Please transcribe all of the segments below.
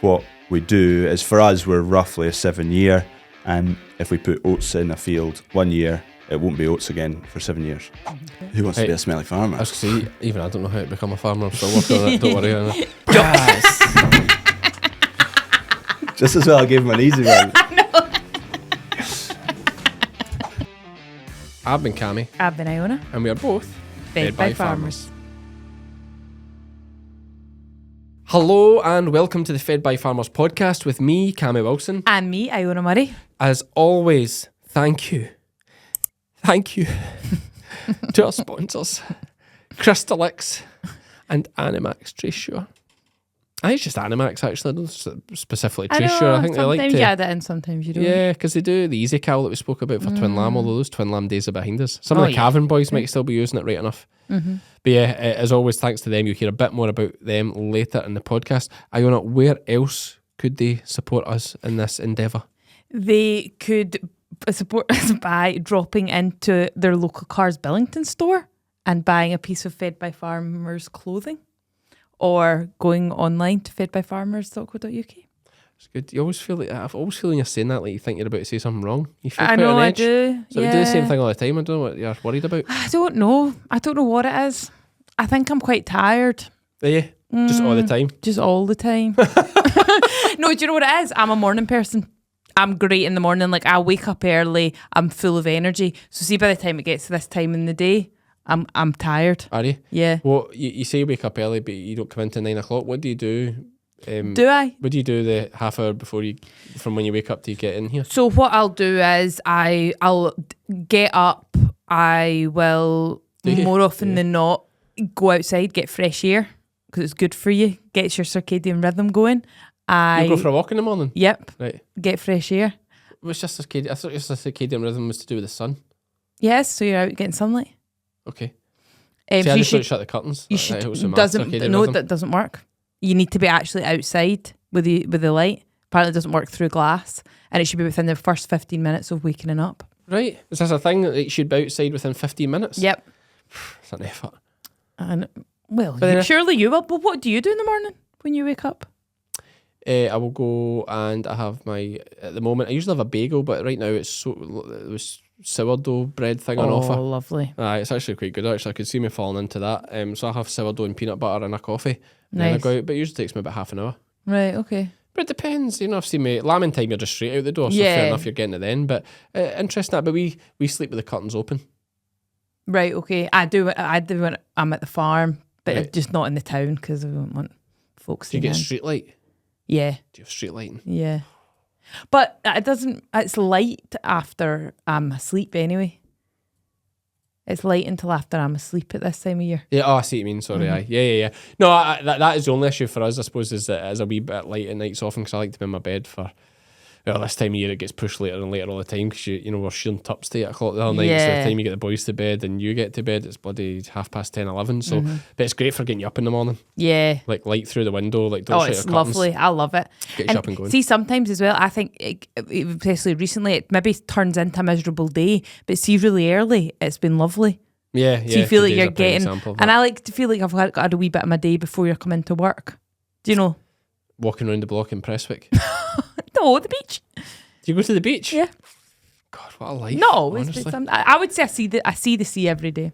what we do is, for us, we're roughly a 7-year, and if we put oats in a field 1 year, it won't be oats again for 7 years. Who wants to be a smelly farmer? I was going to say, even I don't know how to become a farmer. I'm still working on it. Don't worry on it. Yes. Just as well I gave him an easy one. I've been Cammy. I've been Iona. And we are both Fed by Farmers. Hello and welcome to the Fed by Farmers podcast with me, Cammy Wilson. And me, Iona Murray. As always, thank you to our sponsors, Crystalyx and Animax Tracesure. I think it's just Animax, actually. I don't specifically Tracesure. I think they like to... Sometimes you add it in, sometimes you don't. Yeah, because they do the Easy Cow that we spoke about for Twin Lamb, although those Twin Lamb days are behind us. Some of the Cavan boys might still be using it right enough. Mm-hmm. But yeah, as always, thanks to them. You'll hear a bit more about them later in the podcast. Iona, where else could they support us in this endeavour? They could support us by dropping into their local Cars Billington store and buying a piece of Fed by Farmers clothing, or going online to fedbyfarmers.co.uk. It's good. You always feel like I've always feeling you're saying that like you think you're about to say something wrong. You feel I quite know on I edge. do. So we do the same thing all the time. I don't know what you're worried about. I don't know what it is. I think I'm quite tired. Yeah, just all the time. Just all the time. No, do you know what it is? I'm a morning person. I'm great in the morning. Like, I wake up early. I'm full of energy. So see, by the time it gets to this time in the day, I'm tired. Are you? Yeah. Well, you say you wake up early, but you don't come into 9 o'clock. What do you do? Do I? What do you do the half hour before from when you wake up to get in here? So what I'll do is I'll get up. I will more often than not go outside, get fresh air, because it's good for you. Gets your circadian rhythm going. You go for a walk in the morning? Yep. Right. Get fresh air. It's just circadian. I thought just the circadian rhythm was to do with the sun. Yes, so you're out getting sunlight. Okay. So I just don't shut the curtains. You should. That doesn't work. You need to be actually outside with the light. Apparently, it doesn't work through glass, and it should be within the first 15 minutes of waking up. Right. Is this a thing that it should be outside within 15 minutes? Yep. It's an effort. And surely you will. But what do you do in the morning when you wake up? I will go and I have at the moment, I usually have a bagel, but right now it was sourdough bread thing on offer. Oh, lovely. It's actually quite good, actually. I could see me falling into that. So I have sourdough and peanut butter and a coffee. Nice. Then I go out, but it usually takes me about half an hour. Right, okay. But it depends, I've seen me, lambing time, you're just straight out the door, so fair enough, you're getting it then. But interesting that, but we sleep with the curtains open. Right, okay. I do when I'm at the farm, but just not in the town, because I don't want folks Do you get street light? Yeah. Do you have street lighting? Yeah. But it's light after I'm asleep anyway. It's light until after I'm asleep at this time of year. Yeah, I see what you mean, sorry, aye. Yeah. No, that is the only issue for us, I suppose, is that it is a wee bit light at nights often, because I like to be in my bed for... Well, this time of year it gets pushed later and later all the time, because we're shearing tups to 8 o'clock the other night, so by the time you get the boys to bed and you get to bed, it's bloody 10:30, 11. So, but it's great for getting you up in the morning. Yeah. Like light through the window, like don't shut your it's curtains. Lovely. I love it. Get you up and going. See, sometimes as well, I think, especially recently, it maybe turns into a miserable day, but see, really early, it's been lovely. Yeah. So you feel like you're getting, and I like to feel like I've had a wee bit of my day before you're coming to work. Do you know? Walking around the block in Prestwick. No, the beach. Do you go to the beach? Yeah. God, what a life. No, I would say I see the sea every day.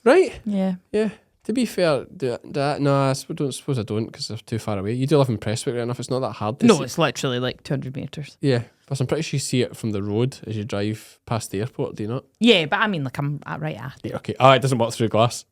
Right? Yeah. Yeah. To be fair, no, I suppose I don't, because they're too far away. You do live in Prestwick right enough, it's not that hard to see. No, it's literally like 200 metres. Yeah, but I'm pretty sure you see it from the road as you drive past the airport, do you not? Yeah, but I mean, like, I'm right at it. Yeah, okay. Oh, it doesn't work through glass.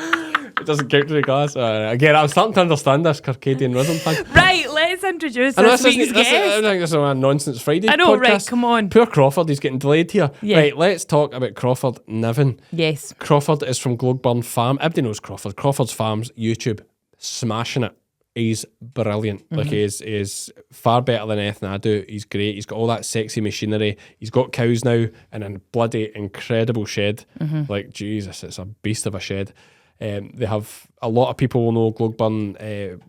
It doesn't count through glass. Again, I'm starting to understand this circadian rhythm thing. Right, let's introduce this week's guest. I think this is a Nonsense Friday I know, podcast. right, come on. Poor Crawford, he's getting delayed here. Yeah. Right, let's talk about Crawford Niven. Yes. Crawford is from Gloagburn Farm. Everybody knows Crawford. Crawford's Farm's YouTube. Smashing it. He's brilliant. Mm-hmm. Like, he's far better than anything I do. He's great. He's got all that sexy machinery. He's got cows now in a bloody incredible shed. Mm-hmm. Like, Jesus, it's a beast of a shed. They have a lot of people will know Gloagburn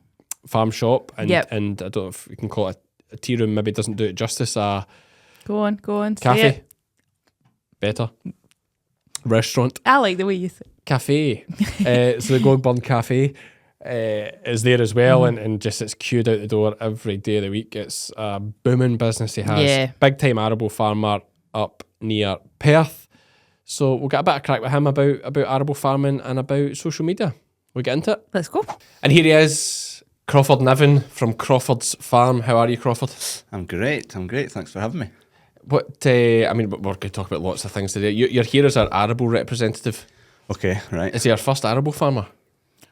Farm Shop, and I don't know if you can call it a tea room. Maybe doesn't do it justice. Go on. Cafe, better. Restaurant. I like the way you say cafe. So the Gloagburn Cafe. is there as well, and just it's queued out the door every day of the week. It's a booming business he has. Yeah. Big time arable farmer up near Perth. So we'll get a bit of crack with him about arable farming and about social media. We'll get into it. Let's go. And here he is, Crawford Niven from Crawford's Farm. How are you, Crawford? I'm great. Thanks for having me. What I mean, we're going to talk about lots of things today. You're here as our arable representative. Okay, right. Is he our first arable farmer?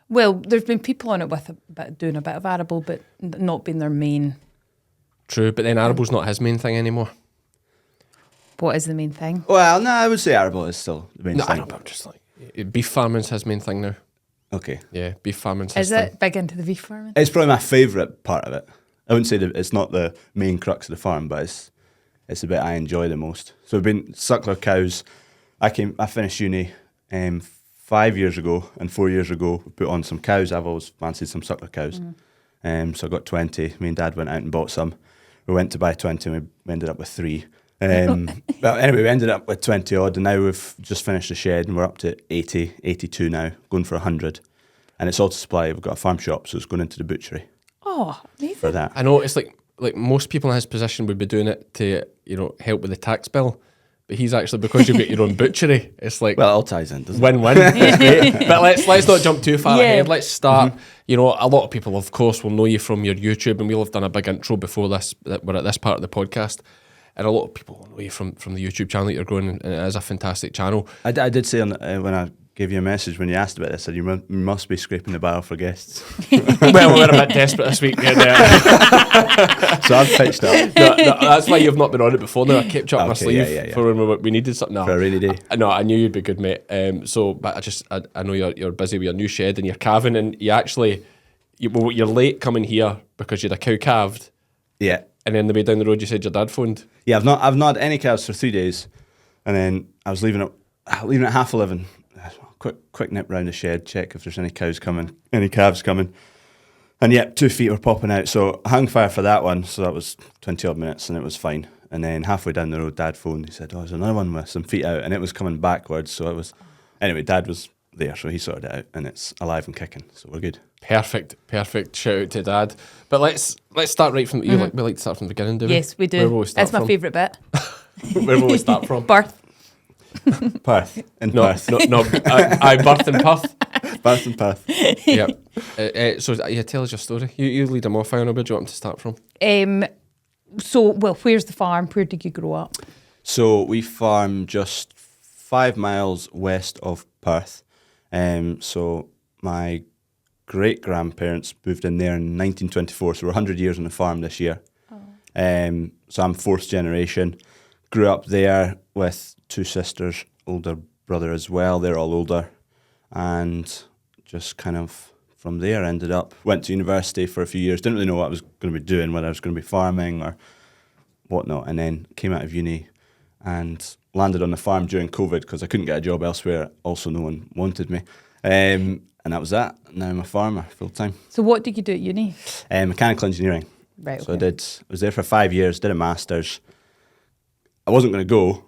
Well, there's been people on it with doing a bit of arable, but not being their main. True, but then arable's not his main thing anymore. What is the main thing? Well, no, I would say arable is still the main No, I thing. know, but I'm just like, beef farming's his main thing now. Okay. Yeah, beef farming's his Is thing. it big into the beef farming? It's probably my favourite part of it. I wouldn't say that it's not the main crux of the farm, but it's the bit I enjoy the most. So we've been suckler cows. I finished uni 5 years ago, and 4 years ago we put on some cows. I've always fancied some suckler cows. So I got 20. Me and Dad went out and bought some. We went to buy 20 and we ended up with 3. But anyway, we ended up with 20 odd, and now we've just finished the shed and we're up to 80, 82 now, going for 100. And it's all to supply. We've got a farm shop, so it's going into the butchery Oh, amazing. for that. I know it's like most people in his position would be doing it to, help with the tax bill. But he's actually, because you've got your own butchery, it's like Well, it all ties in, doesn't it? win-win. It's great. But let's not jump too far Yeah. ahead. Let's start. A lot of people, of course, will know you from your YouTube, and we'll have done a big intro before this. That we're at this part of the podcast, and a lot of people will know you from the YouTube channel that you're growing, and it is a fantastic channel. I did say when I gave you a message when you asked about this, I said you must be scraping the barrel for guests. Well, we're a bit desperate this week. And, So I've pitched up no, that's why you've not been on it before. Now I kept you up my Okay, sleeve yeah. for when we needed something. No, for a rainy day. No, I knew you'd be good, mate. But I know you're busy with your new shed and you're calving, and you're late coming here because you had a cow calved, Yeah. and then the way down the road you said your dad phoned. Yeah, I've not had any calves for 3 days, and then I was leaving at 11:30. Quick nip round the shed, check if there's any calves coming. And yeah, 2 feet were popping out. So I hung fire for that one. So that was 20 odd minutes and it was fine. And then halfway down the road, Dad phoned. He said, there's another one with some feet out, and it was coming backwards. So it was, anyway, Dad was there. So he sorted it out and it's alive and kicking. So we're good. Perfect. Shout out to Dad. But let's start right from, we like to start from the beginning, do we? Yes, we do. Where will we start That's my from? favourite bit. Where will we start from? Birth. Perth. In No, Perth. no. I birthed in Perth. Perth and Perth. Yep. So tell us your story. You lead them off. Iona, where do you want them to start from? Where's the farm? Where did you grow up? So we farm just 5 miles west of Perth. So my great-grandparents moved in there in 1924, so we're 100 years on the farm this year. So I'm 4th generation. Grew up there with 2 sisters, older brother as well. They're all older. And just kind of from there went to university for a few years. Didn't really know what I was going to be doing, whether I was going to be farming or whatnot. And then came out of uni and landed on the farm during COVID because I couldn't get a job elsewhere. Also, no one wanted me. And that was that. Now I'm a farmer full time. So what did you do at uni? Mechanical engineering. Right. So Okay. I was there for 5 years, did a master's. I wasn't going to go.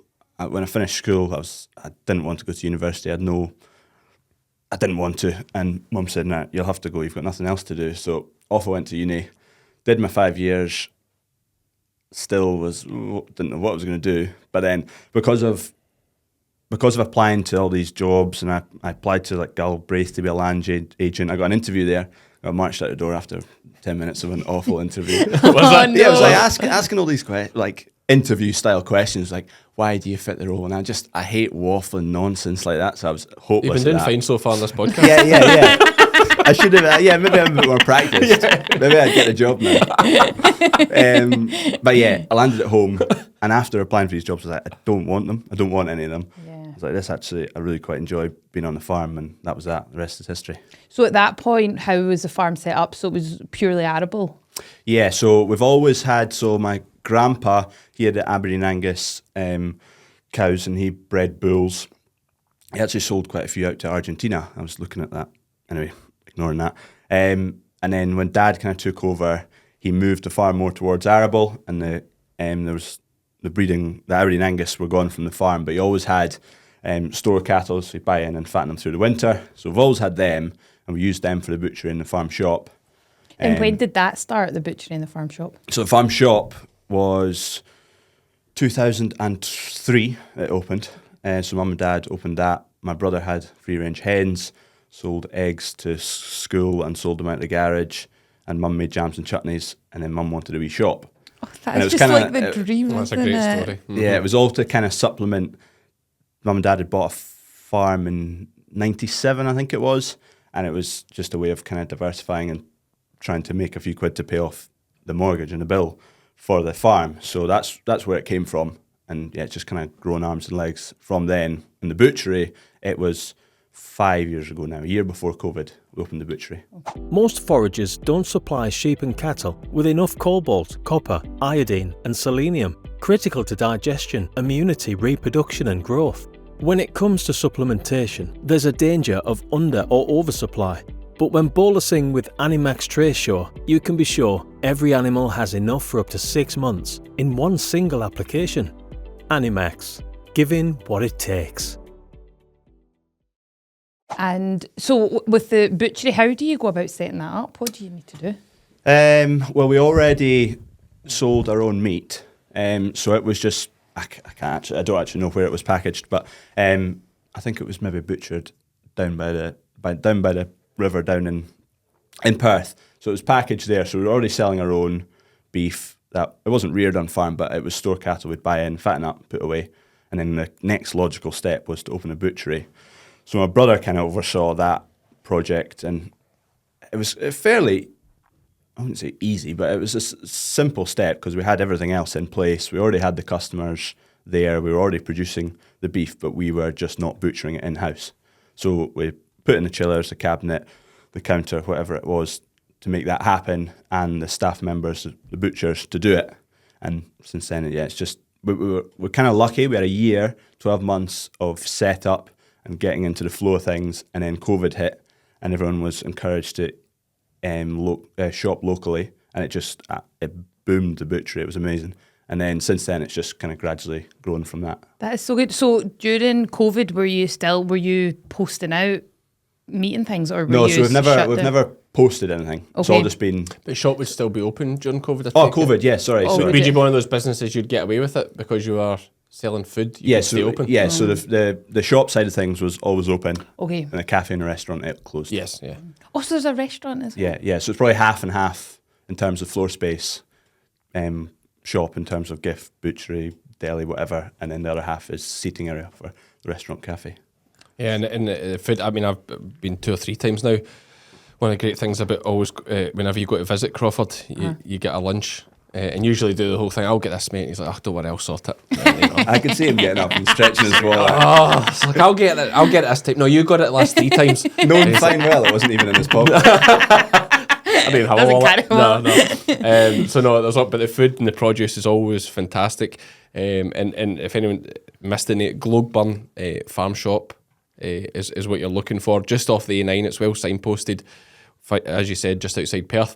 When I finished school, I didn't want to go to university. I didn't want to. And Mum said, nah, you'll have to go. You've got nothing else to do. So off I went to uni, did my 5 years, still didn't know what I was going to do. But then because of applying to all these jobs, and I applied to like Galbraith to be a land agent, I got an interview there. Got marched out the door after 10 minutes of an awful interview. Was that? no. Yeah, it was like asking all these interview style questions, like why do you fit the role? And I hate waffling nonsense like that. So I was hopeless. You've been doing at that. fine so far on this podcast. Yeah. I should have. Yeah, maybe I'm a bit more practiced. Maybe I'd get a job now. But yeah, I landed at home, and after applying for these jobs, I was like, I don't want them. I don't want any of them. Yeah. I was like, this actually, I really quite enjoy being on the farm, and that was that. The rest is history. So at that point, how was the farm set up? So it was purely arable? Yeah, so we've always had, my grandpa, he had the Aberdeen Angus cows and he bred bulls. He actually sold quite a few out to Argentina. I was looking at that. Anyway, ignoring that. And then when Dad kind of took over, he moved the farm more towards arable, and there was the breeding, the Aberdeen Angus were gone from the farm, but he always had store cattle, so he'd buy in and fatten them through the winter. So we've always had them, and we used them for the butchery and the farm shop. And when did that start, the butchery and the farm shop? So the farm shop was 2003 it opened. So mum and dad opened that. My brother had free-range hens, sold eggs to school and sold them out the garage. And mum made jams and chutneys, and then mum wanted a wee shop. Oh, And it that's was just kinda- like the dream. That's a isn't great it? story. Yeah, it was all to kind of supplement. Mum and dad had bought a farm in 97, I think it was. And it was just a way of kind of diversifying and trying to make a few quid to pay off the mortgage and the bill for the farm. So that's where it came from. And yeah, it's just kind of grown arms and legs from then. And the butchery, it was 5 years ago now, a year before COVID, we opened the butchery. Most foragers don't supply sheep and cattle with enough cobalt, copper, iodine and selenium, critical to digestion, immunity, reproduction and growth. When it comes to supplementation, there's a danger of under or oversupply. But when bolusing with Animax Tracesure, you can be sure every animal has enough for up to 6 months in one single application. Animax, giving what it takes. And so with the butchery, how do you go about setting that up? What do you need to do? Well, we already sold our own meat. So it was just, I don't actually know where it was packaged, but I think it was maybe butchered down by the river down in Perth. So it was packaged there. So we were already selling our own beef. That it wasn't reared on farm, but it was store cattle we'd buy in, fatten up, put away. And then the next logical step was to open a butchery. So my brother kind of oversaw that project, and it was fairly, I wouldn't say easy, but it was a simple step because we had everything else in place. We already had the customers there. We were already producing the beef, but we were just not butchering it in-house. So we put in the chillers, the cabinet, the counter, whatever it was, to make that happen, and the staff members, the butchers, to do it. And since then, yeah, it's just, we're kind of lucky. We had a year, 12 months of setup and getting into the flow of things, and then COVID hit, and everyone was encouraged to shop locally, and it boomed the butchery. It was amazing. And then since then, it's just kind of gradually grown from that. That is so good. So during COVID, were you posting out meat and things, or were No, you so we've shut down? never posted anything. It's all Okay. just been. The shop would still be open during COVID. I Oh, take it. COVID, yeah, sorry. Oh, sorry. would Would you it? be one of those businesses you'd get away with it because you are selling food? You Yeah, could stay open. yeah. So the shop side of things was always open, Okay. and the cafe and the restaurant it closed. Yes, yeah. Oh, so there's a restaurant as well. Yeah, yeah. So it's probably half and half in terms of floor space, shop in terms of gift, butchery, deli, whatever, and then the other half is seating area for the restaurant cafe. Yeah, and the food, I mean, I've been 2 or 3 times now. One of the great things about always, whenever you go to visit Crawford, you get a lunch and usually do the whole thing. I'll get this, mate. He's like, oh, don't worry, I'll sort it. You know. I could see him getting up and stretching his wallet. Oh, it's like, I'll get it this time. No, you got it last 3 times. Knowing fine well it wasn't even in his pocket. I didn't have a Doesn't wallet. carry a wallet. No. So no, there's but the food and the produce is always fantastic. And if anyone missed the name, Gloagburn Farm Shop is what you're looking for. Just off the A9, it's well signposted. As you said, just outside Perth.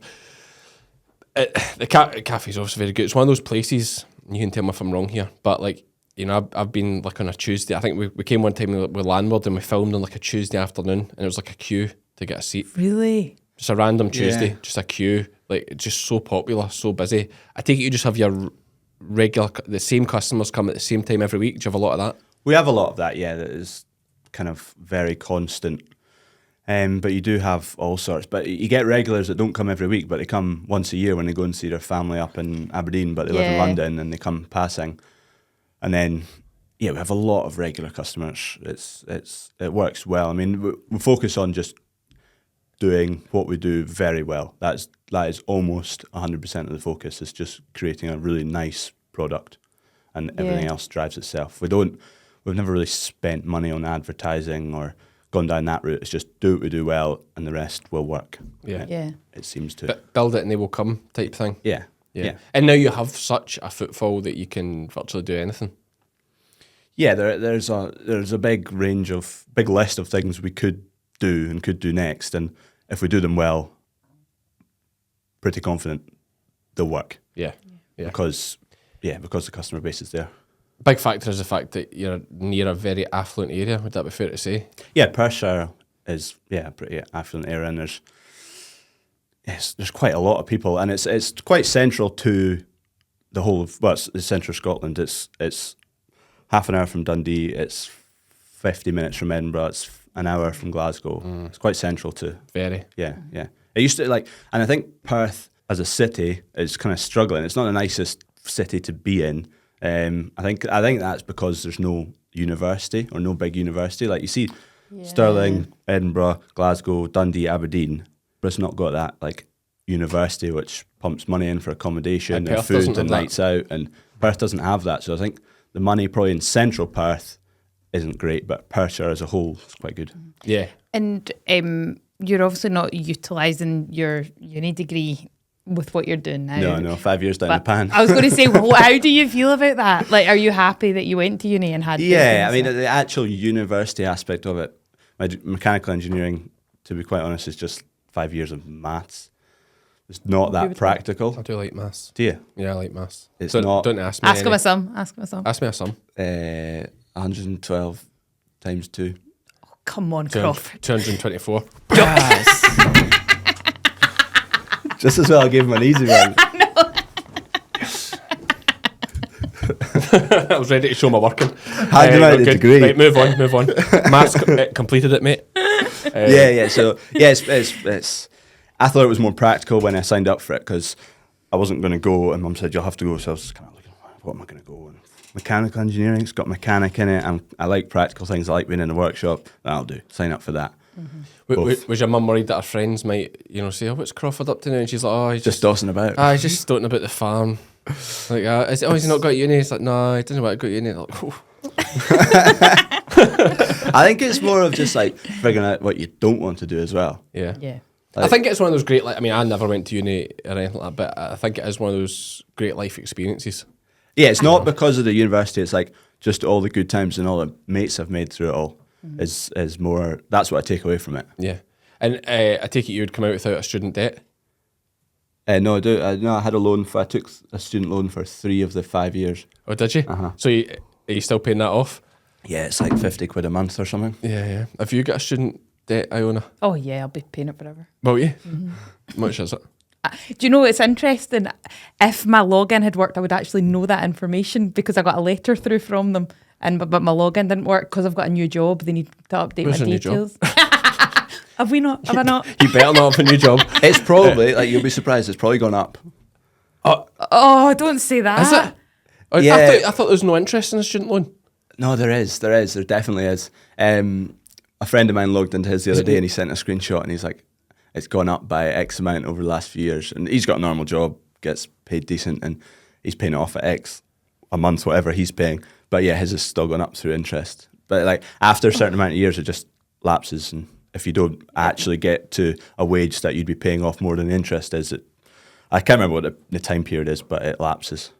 The cafe is obviously very good. It's one of those places, you can tell me if I'm wrong here, but like, you know, I've been like on a Tuesday. I think we came one time with landlord and we filmed on like a Tuesday afternoon, and it was like a queue to get a seat. Really? Just a random Tuesday, Yeah. just a queue. Like, it's just so popular, so busy. I take it you just have your regular, the same customers come at the same time every week. Do you have a lot of that? We have a lot of that, yeah, that is kind of very constant. But you do have all sorts. But you get regulars that don't come every week, but they come once a year when they go and see their family up in Aberdeen, but they live in Yeah. London and they come passing. And then, yeah, we have a lot of regular customers. It works well. I mean, we focus on just doing what we do very well. That is almost 100% of the focus. Is just creating a really nice product, and everything Yeah. else drives itself. We've never really spent money on advertising or gone down that route. It's just do what we do well, and the rest will work. Yeah. Yeah. It seems to. But build it and they will come type thing. Yeah. Yeah. And now you have such a footfall that you can virtually do anything. Yeah, there's a big list of things we could do and could do next, and if we do them well, pretty confident they'll work. Yeah. Yeah. Because the customer base is there. Big factor is the fact that you're near a very affluent area. Would that be fair to say? Yeah, Perthshire is a pretty affluent area, and there's quite a lot of people, and it's quite central to the whole of it's central Scotland. It's half an hour from Dundee. It's 50 minutes from Edinburgh. It's an hour from Glasgow. It's quite central to. Very. Yeah. It used to and I think Perth as a city is kind of struggling. It's not the nicest city to be in. I think that's because there's no university or no big university. Like you see, Stirling, Edinburgh, Glasgow, Dundee, Aberdeen, but it's not got that like university which pumps money in for accommodation and Perth doesn't food and have nights out, and Perth doesn't have that. So I think the money probably in central Perth isn't great, but Perthshire as a whole is quite good. Yeah. And you're obviously not utilising your uni degree with what you're doing now. No, 5 years down the But pan. I was going to say, well, how do you feel about that? Like, are you happy that you went to uni and had? Yeah, I mean, the actual university aspect of it, mechanical engineering, to be quite honest, is just 5 years of maths. It's not that practical. I do like maths. Do you? Yeah, I like maths. It's don't, not- Don't ask me. Ask him a sum. Ask him a sum. Ask me a sum. 112 times 2. Come on, Crawford. 224. Yes. Just as well I gave him an easy one. I was ready to show my working. Hand him out the good. degree. Right, move on. Maths completed it, mate. Yeah. So it's. I thought it was more practical when I signed up for it because I wasn't going to go, and Mum said you'll have to go. So I was kind of looking, what am I going to go? And mechanical engineering, it's got mechanic in it, and I like practical things. I like being in the workshop. That'll do. Sign up for that. Was your mum worried that her friends might, say, "Oh, what's Crawford up to now?" And she's like, "Oh, he's Just dossing about. he's just stoating about the farm." Like, he's not got uni. It's like, no, he doesn't want to go to uni. Like, oh. I think it's more of just like figuring out what you don't want to do as well. Yeah. Yeah. I think it's one of those great, I never went to uni or anything like that, but I think it is one of those great life experiences. Yeah, it's not because of the university. It's like just all the good times and all the mates I've made through it all is more. That's what I take away from it. Yeah. And I take it you would come out without a student debt? No, I do. I had a loan. I took a student loan for 3 of the 5 years. Oh, did you? Uh-huh. So are you still paying that off? Yeah, it's like 50 quid a month or something. Yeah. Have you got a student debt, Iona? Oh yeah, I'll be paying it forever. Will you? How much is it? Do you know it's interesting? If my login had worked, I would actually know that information because I got a letter through from them, but my login didn't work because I've got a new job. They need to update Where's my your new job? details. Have we not? Have I not? You better not have a new job. It's probably like you'll be surprised. It's probably gone up. Oh, don't say that. Is it? Oh, Yeah. I thought there was no interest in a student loan. No, there is. There definitely is. A friend of mine logged into his the other day and he sent a screenshot and he's like, it's gone up by X amount over the last few years. And he's got a normal job, gets paid decent, and he's paying it off at X a month, whatever he's paying. But yeah, his has still gone up through interest. But like after a certain amount of years, it just lapses. And if you don't actually get to a wage that you'd be paying off more than the interest is, I can't remember what the time period is, but it lapses.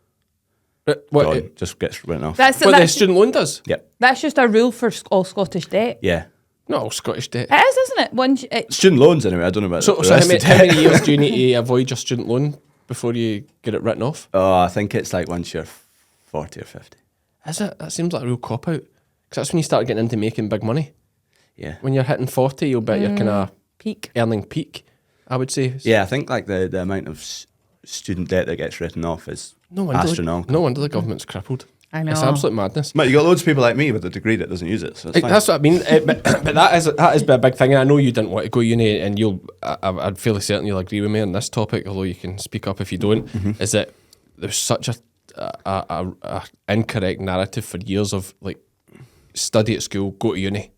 Gone. Just gets written off. That's What the student loan does? Yep. That's just a rule for all Scottish debt. Yeah. Not all Scottish debt. It is, isn't it? Student loans anyway. I don't know about So the how rest many, of how debt. many years do you need to avoid your student loan before you get it written off? Oh, I think it's like once you're 40 or 50. Is it? That seems like a real cop out. Because that's when you start getting into making big money. Yeah. When you're hitting 40, you'll bet you're kind of peak. earning peak, I would say. Yeah, I think like the amount of student debt that gets written off is astronomical. No wonder the government's crippled. I know. It's absolute madness. Mate, you got loads of people like me with a degree that doesn't use it, so it's fine. That's what I mean. But that is a big thing. And I know you didn't want to go uni, and I'm fairly certain you'll agree with me on this topic, although you can speak up if you don't, is that there's such a incorrect narrative for years of like study at school, go to uni.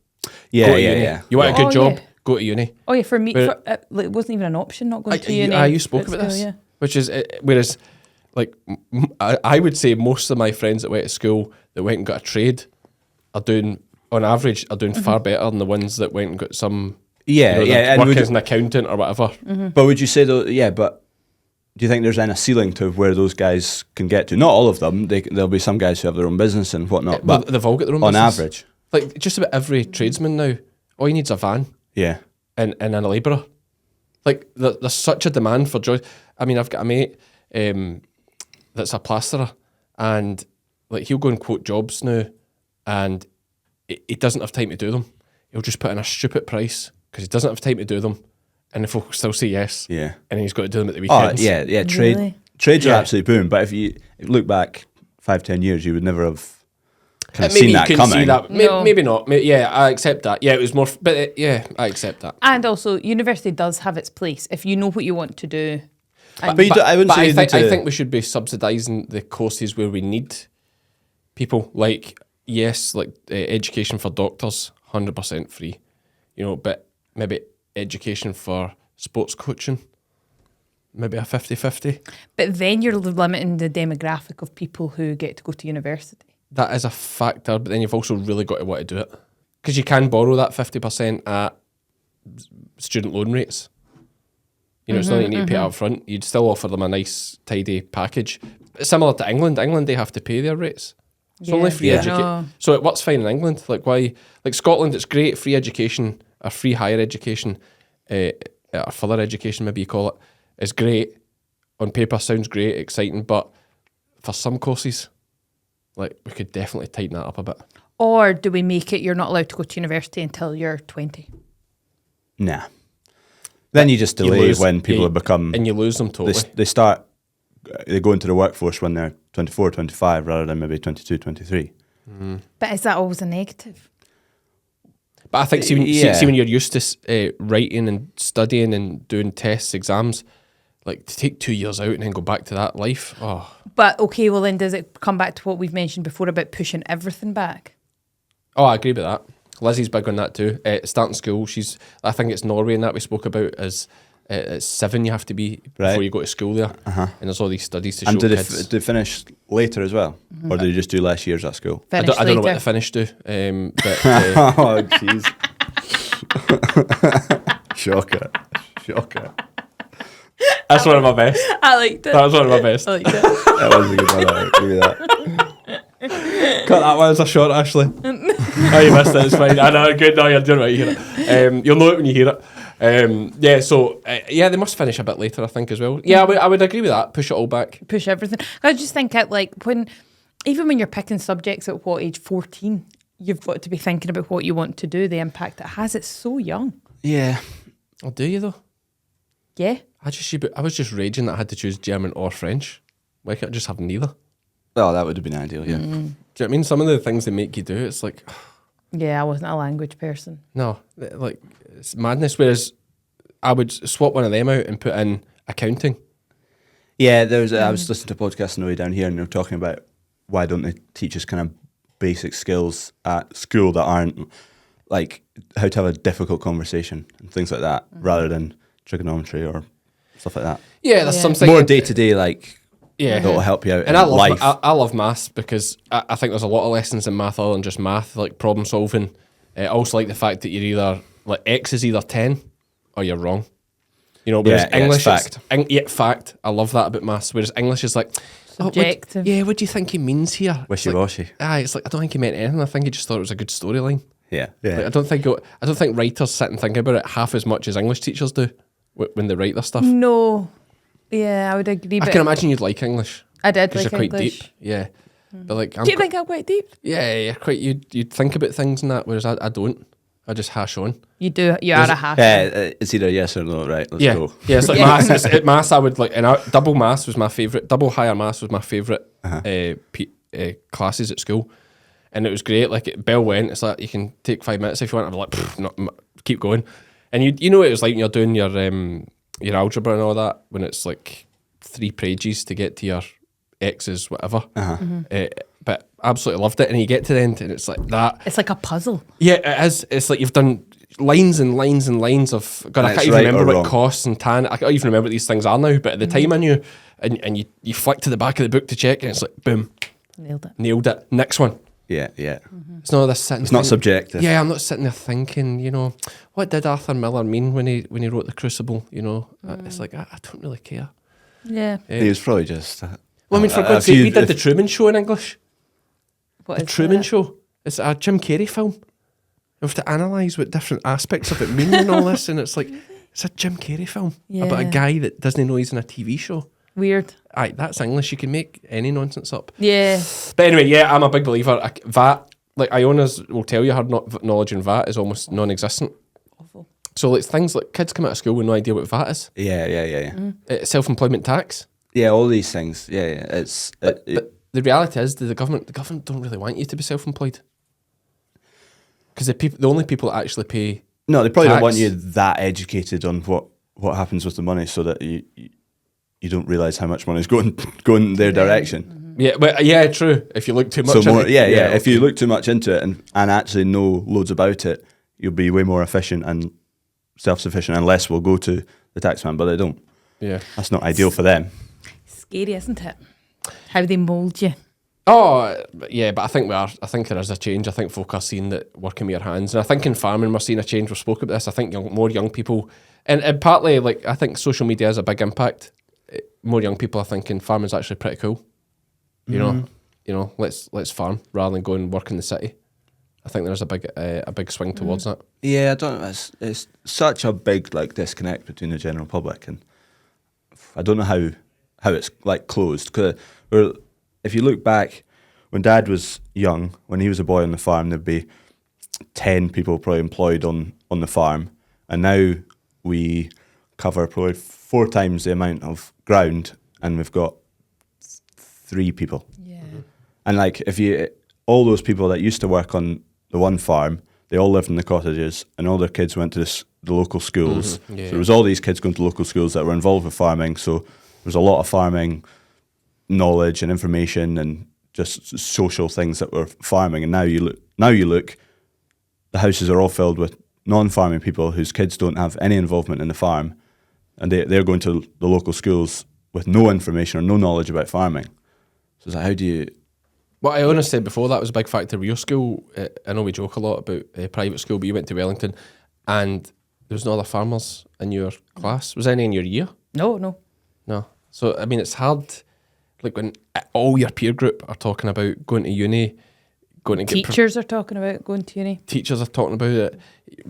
Yeah, Go to yeah, uni. yeah. You want a good job, yeah. Go to uni. Oh yeah, for me, But- it wasn't even an option not going to uni. You spoke at about school, this, yeah. which is whereas, like I would say most of my friends that went to school that went and got a trade are doing, on average, far better than the ones that went and got some. Yeah, yeah. And work would as an accountant or whatever. but would you say though? Yeah, but do you think there's then a ceiling to where those guys can get to? Not all of them. There'll be some guys who have their own business and whatnot. Well, But they've all got their own on business. average, Like just about every tradesman now, all you need is a van yeah, and a labourer. Like there's such a demand for jobs. I mean, I've got a mate that's a plasterer, and like he'll go and quote jobs now, and he doesn't have time to do them. He'll just put in a stupid price because he doesn't have time to do them, and the folk still say yes. Yeah. And then he's got to do them at the Oh, weekends. yeah. Really? Trades are Yeah. absolutely booming, but if you look back 5-10 years, you would never have kind of Maybe seen you that couldn't coming. see that. No. Maybe not. Yeah, I accept that. Yeah, it was more, but yeah, I accept that. And also, university does have its place if you know what you want to do. But you I wouldn't But say I you think, need to, I think we should be subsidising the courses where we need people. Like, yes, like education for doctors, 100% free. You know, but maybe education for sports coaching, maybe a 50-50. But then you're limiting the demographic of people who get to go to university. That is a factor, but then you've also really got to want to do it. Because you can borrow that 50% at student loan rates. You know, it's not that you need to pay it up front. You'd still offer them a nice, tidy package. Similar to England. England, they have to pay their rates. It's only free Yeah. education. No. So it works fine in England. Like, why? Like Scotland, it's great, free education, or free higher education, or further education, maybe you call it, is great. On paper, sounds great, exciting, but for some courses, like, we could definitely tighten that up a bit. Or do we make it you're not allowed to go to university until you're 20? nah. Then you just You delay lose- when people yeah, have become, And you lose them they, totally. they go into the workforce when they're 24, 25 rather than maybe 22, 23. But is that always a negative? But I think, see, Yeah. when you're used to writing and studying and doing tests, exams, like, to take 2 years out and then go back to that life, oh. But okay, well then does it come back to what we've mentioned before about pushing everything back? Oh, I agree with that. Lizzie's big on that too. Starting school, I think it's Norway and that we spoke about, is it's 7 you have to be before Right. you go to school there. And there's all these studies to And show do kids. they finish later as well? Or do they just do less years at school? I Finish don't know what later. the finish do, but Oh, jeez. Shocker. that's one of my best. I liked it. That was one of my best. I liked it. That was a good one. I agree with that. Cut that one as a short, Ashley. Oh, you missed it. It's fine. I know. Good. No, you're doing right. You hear it. You'll know it when you hear it. Yeah. So yeah, they must finish a bit later, I think, as well. Yeah, I would agree with that. Push it all back. Push everything. I just think it like even when you're picking subjects at what age 14, you've got to be thinking about what you want to do, the impact it has. It's so young. Yeah. Oh, do you though? Yeah. I was just raging that I had to choose German or French. Why can't I just have neither? Well, that would have been ideal, yeah. Do you know what I mean? Some of the things they make you do, it's like, Yeah, I wasn't a language person. no, like, it's madness. Whereas I would swap one of them out and put in accounting. Yeah, I was listening to a podcast on the way down here and they were talking about why don't they teach us kind of basic skills at school that aren't like how to have a difficult conversation and things like that rather than trigonometry or stuff like that. Yeah, there's Yeah. something More day-to-day, like, Yeah. that will help you out And in I love life. I love maths because I think there's a lot of lessons in math other than just math, like problem solving. I also like the fact that you're either like X is either 10 or you're wrong. You know, whereas Yeah, it's English fact. fact. I love that about maths. Whereas English is like Subjective. what do you think he means here? It's like, Wishy-washy. it's like I don't think he meant anything. I think he just thought it was a good storyline. Yeah. Like, I don't think writers sit and think about it half as much as English teachers do when they write their stuff. No. Yeah, I would agree. I But can imagine you'd like English I did because like you're quite English. deep. Yeah, but like Do you think I'm quite deep? Yeah, you're quite. You'd think about things and that, whereas I don't. I just hash on. You do. You are a hash. It's either yes or no, right? Let's go. Yeah. It's like Yeah. maths. Maths, I would like. And double maths was my favorite. Double higher maths was my favorite classes at school, and it was great. Like bell went. It's like you can take 5 minutes if you want. I'm like, keep going. And you know what it was like when you're doing your algebra and all that, when it's like 3 pages to get to your x's whatever. But absolutely loved it. And you get to the end and it's like that. It's like a puzzle. Yeah, it is. It's like you've done lines and lines and lines of. God, I And can't it's even right remember or what wrong. costs and tan. I can't even remember what these things are now. But at the time I knew, and you flick to the back of the book to check, and it's like boom, Nailed it. nailed it. Next one. Yeah. It's not this sitting. It's not thinking- subjective. Yeah, I'm not sitting there thinking. You know, what did Arthur Miller mean when he wrote The Crucible? You know, it's like I don't really care. Yeah. He was probably just... Well, I mean, for God's sake, we did The Truman Show in English. What The is Truman that? Show. It's a Jim Carrey film. You have to analyse what different aspects of it mean and all this, and it's like it's a Jim Carrey film about a Yeah. guy that doesn't know he's in a TV show. Weird. Aye, that's English. You can make any nonsense up. Yeah. But anyway, yeah, I'm a big believer. VAT, like Iona's will tell you, her knowledge in VAT is almost non-existent. Awful. So it's things like kids come out of school with no idea what VAT is. Yeah. Self-employment tax. Yeah, all these things. Yeah. It's But the reality is that the government don't really want you to be self-employed. Because the only people that actually pay no, they probably tax, don't want you that educated on what happens with the money, so that you don't realise how much money is going their direction. Yeah, but yeah, true. If you look too much, So more, into it, yeah. If you okay. look too much into it and actually know loads about it, you'll be way more efficient and self-sufficient, and less will go to the taxman. But they don't. Yeah. That's not ideal for them. Scary, isn't it? How they mould you. Oh, yeah, but I think I think there is a change. I think folk are seeing that working with your hands. And I think in farming we're seeing a change. We've spoken about this. I think more young people, and partly, like, I think social media has a big impact. More young people are thinking farming's actually pretty cool. You know, let's farm rather than go and work in the city. I think there's a big swing towards that. Yeah, I don't know. It's such a big disconnect between the general public, and I don't know how it's closed. Cause if you look back, when Dad was young, when he was a boy on the farm, there'd be 10 people probably employed on the farm, and now we cover probably 4 times the amount of ground, and we've got 3 people. Yeah. And if all those people that used to work on the one farm, they all lived in the cottages, and all their kids went to the local schools. Yeah. So there was all these kids going to local schools that were involved with farming. So there was a lot of farming knowledge and information and just social things that were farming. And now you look, the houses are all filled with non-farming people whose kids don't have any involvement in the farm, and they're going to the local schools with no information or no knowledge about farming. So it's like, how do you... What Iona said before, that was a big factor with your school. I know we joke a lot about private school, but you went to Wellington, and there was no other farmers in your class. Was there any in your year? No. No. So, I mean, it's hard, like, when all your peer group are talking about going to uni, going to get... Teachers are talking about going to uni. Teachers are talking about it.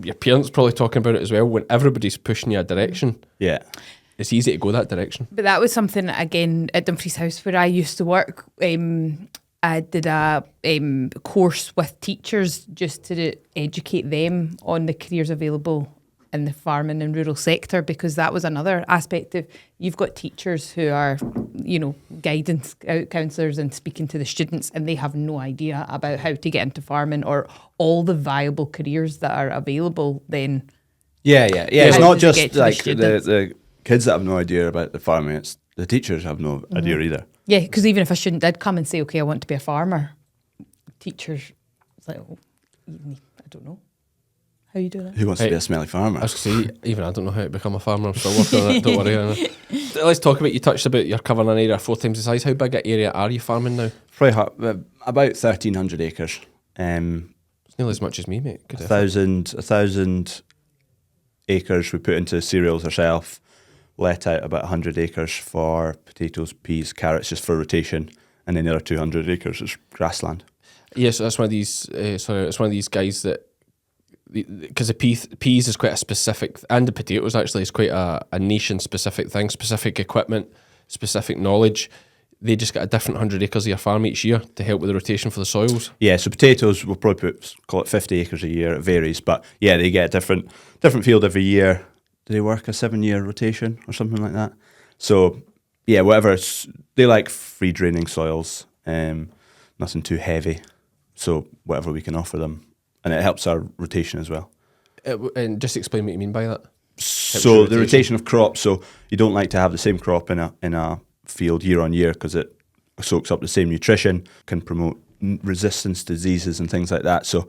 Your parents probably talking about it as well. When everybody's pushing you a direction, Yeah. it's easy to go that direction. But that was something, again, at Dumfries House where I used to work. I did a course with teachers just to educate them on the careers available in the farming and rural sector, because that was another aspect of, you've got teachers who are, guidance counsellors and speaking to the students, and they have no idea about how to get into farming or all the viable careers that are available then. Yeah. It's How not does it just get to the like students? the kids that have no idea about the farming, it's the teachers have no idea either. Yeah, because even if a student did come and say, okay, I want to be a farmer, teachers, it's like, oh, I don't know. How you do that? Who wants to be a smelly farmer? I was going to say, even I don't know how to become a farmer. I'm still working on it. Don't worry. Anna. Let's talk about, you touched about you're covering an area 4 times the size. How big an area are you farming now? Probably about 1,300 acres. It's nearly as much as me, mate. Good effort. 1,000 acres we put into cereals ourselves. Let out about 100 acres for potatoes, peas, carrots, just for rotation, and then the other 200 acres is grassland. Yeah, so that's one of these. It's one of these guys that, because the peas is quite a specific, and the potatoes actually is quite a nation specific thing, specific equipment, specific knowledge. They just get a different 100 acres of your farm each year to help with the rotation for the soils. Yeah, so potatoes we'll probably call it 50 acres a year. It varies, but yeah, they get a different field every year. Do they work a 7-year rotation or something like that? So yeah, whatever. They like free draining soils, nothing too heavy. So whatever we can offer them, and it helps our rotation as well. And just explain what you mean by that. So the rotation of crops. So you don't like to have the same crop in a field year on year, because it soaks up the same nutrition, can promote resistance to diseases and things like that. So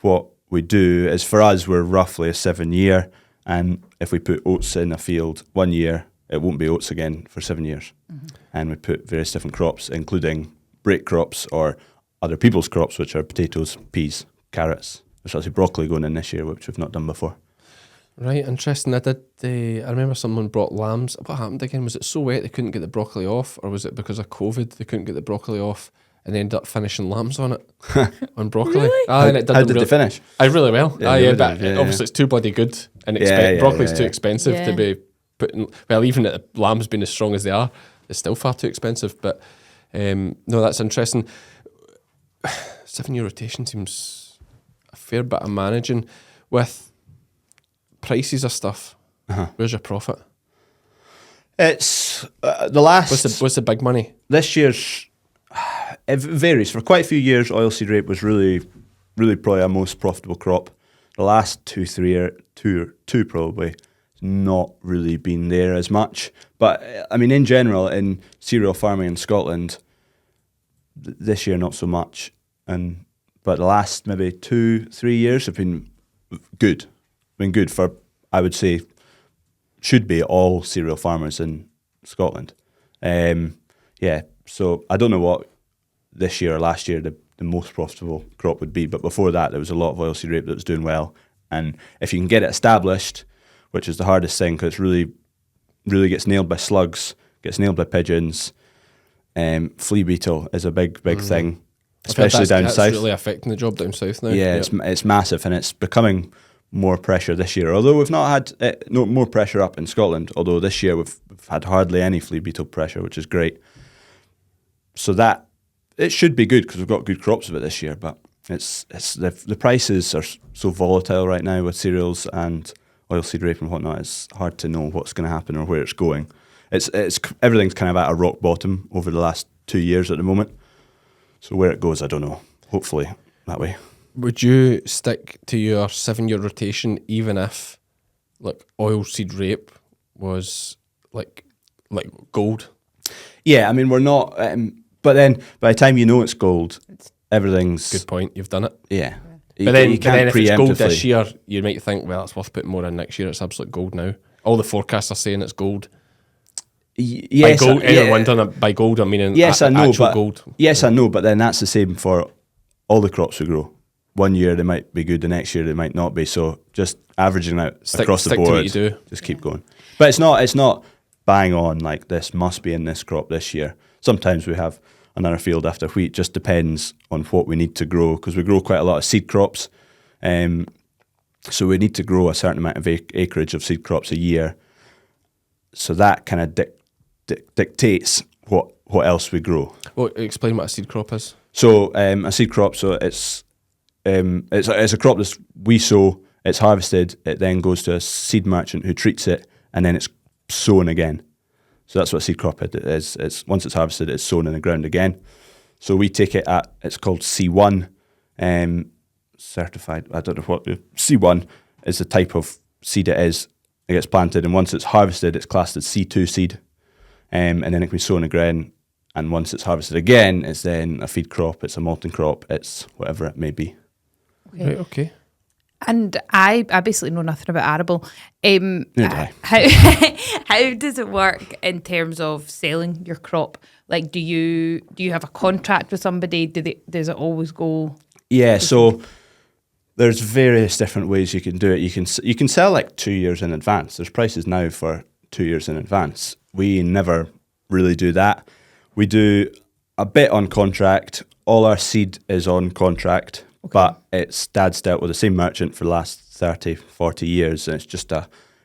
what we do is, for us, we're roughly a 7-year. And if we put oats in a field 1 year, it won't be oats again for 7 years. Mm-hmm. And we put various different crops, including break crops or other people's crops, which are potatoes, peas, carrots. There's actually broccoli going in this year, which we've not done before. Right, interesting. I remember someone brought lambs. What happened again? Was it so wet they couldn't get the broccoli off, or was it because of COVID they couldn't get the broccoli off and they ended up finishing lambs on it, on broccoli? Really? And it How did they finish? Really well. Yeah, But yeah. obviously it's too bloody good, and broccoli's too expensive to be putting. Well, even at the lambs being as strong as they are, it's still far too expensive. But no, that's interesting. 7-year rotation seems a fair bit of managing with prices of stuff, where's your profit? It's the last. What's the big money? This year's it varies. For quite a few years, oilseed rape was really probably our most profitable crop. The last two probably not really been there as much. But I mean, in general, in cereal farming in Scotland, this year not so much. But the last maybe 2-3 years have been good. Been good for, I would say, should be all cereal farmers in Scotland. So I don't know what this year or last year the most profitable crop would be, but before that there was a lot of oilseed rape that was doing well. And if you can get it established, which is the hardest thing, because it really gets nailed by slugs, gets nailed by pigeons. Flea beetle is a big thing, especially down south. That's really affecting the job down south now. Yeah, it's massive, and it's becoming more pressure this year. Although we've not had more pressure up in Scotland. Although this year we've had hardly any flea beetle pressure, which is great. So that it should be good because we've got good crops of it this year. But it's the prices are so volatile right now with cereals and oilseed rape and whatnot. It's hard to know what's going to happen or where it's going. It's everything's kind of at a rock bottom over the last 2 years at the moment. So where it goes, I don't know. Hopefully that way. Would you stick to your 7-year rotation even if like oilseed rape was like gold? Yeah, I mean we're not. But then by the time you know it's gold, everything's Good point. You've done it. Yeah. But then if it's gold preemptively. this year, you might think, well, it's worth putting more in next year. It's absolute gold now. All the forecasts are saying it's gold. Yes, by gold, anyone wondering by gold, I mean yes, I know, actual but gold. Yes, I know, but then that's the same for all the crops we grow. One year they might be good, the next year they might not be. So just averaging out across the board, to what you do. Just keep going. But it's not bang on like this must be in this crop this year. Sometimes we have another field after wheat. Just depends on what we need to grow because we grow quite a lot of seed crops. So we need to grow a certain amount of acreage of seed crops a year. So that kind of dictates what else we grow. Well, explain what a seed crop is. So a seed crop, so it's a crop that we sow. It's harvested. It then goes to a seed merchant who treats it, and then it's sown again. So that's what a seed crop is. It's once it's harvested, it's sown in the ground again. So we take it at it's called C1, certified. I don't know what C1 is. The type of seed it is. It gets planted, and once it's harvested, it's classed as C2 seed, and then it can be sown again. And once it's harvested again, it's then a feed crop. It's a malting crop. It's whatever it may be. Okay. Right, okay. And I basically know nothing about arable. Neither do I. How does it work in terms of selling your crop? Like, do you have a contract with somebody? Does it always go? Yeah, so there's various different ways you can do it. You can sell like 2 years in advance. There's prices now for 2 years in advance. We never really do that. We do a bit on contract. All our seed is on contract. Okay. But Dad's dealt with the same merchant for the last 30, 40 years, and it's just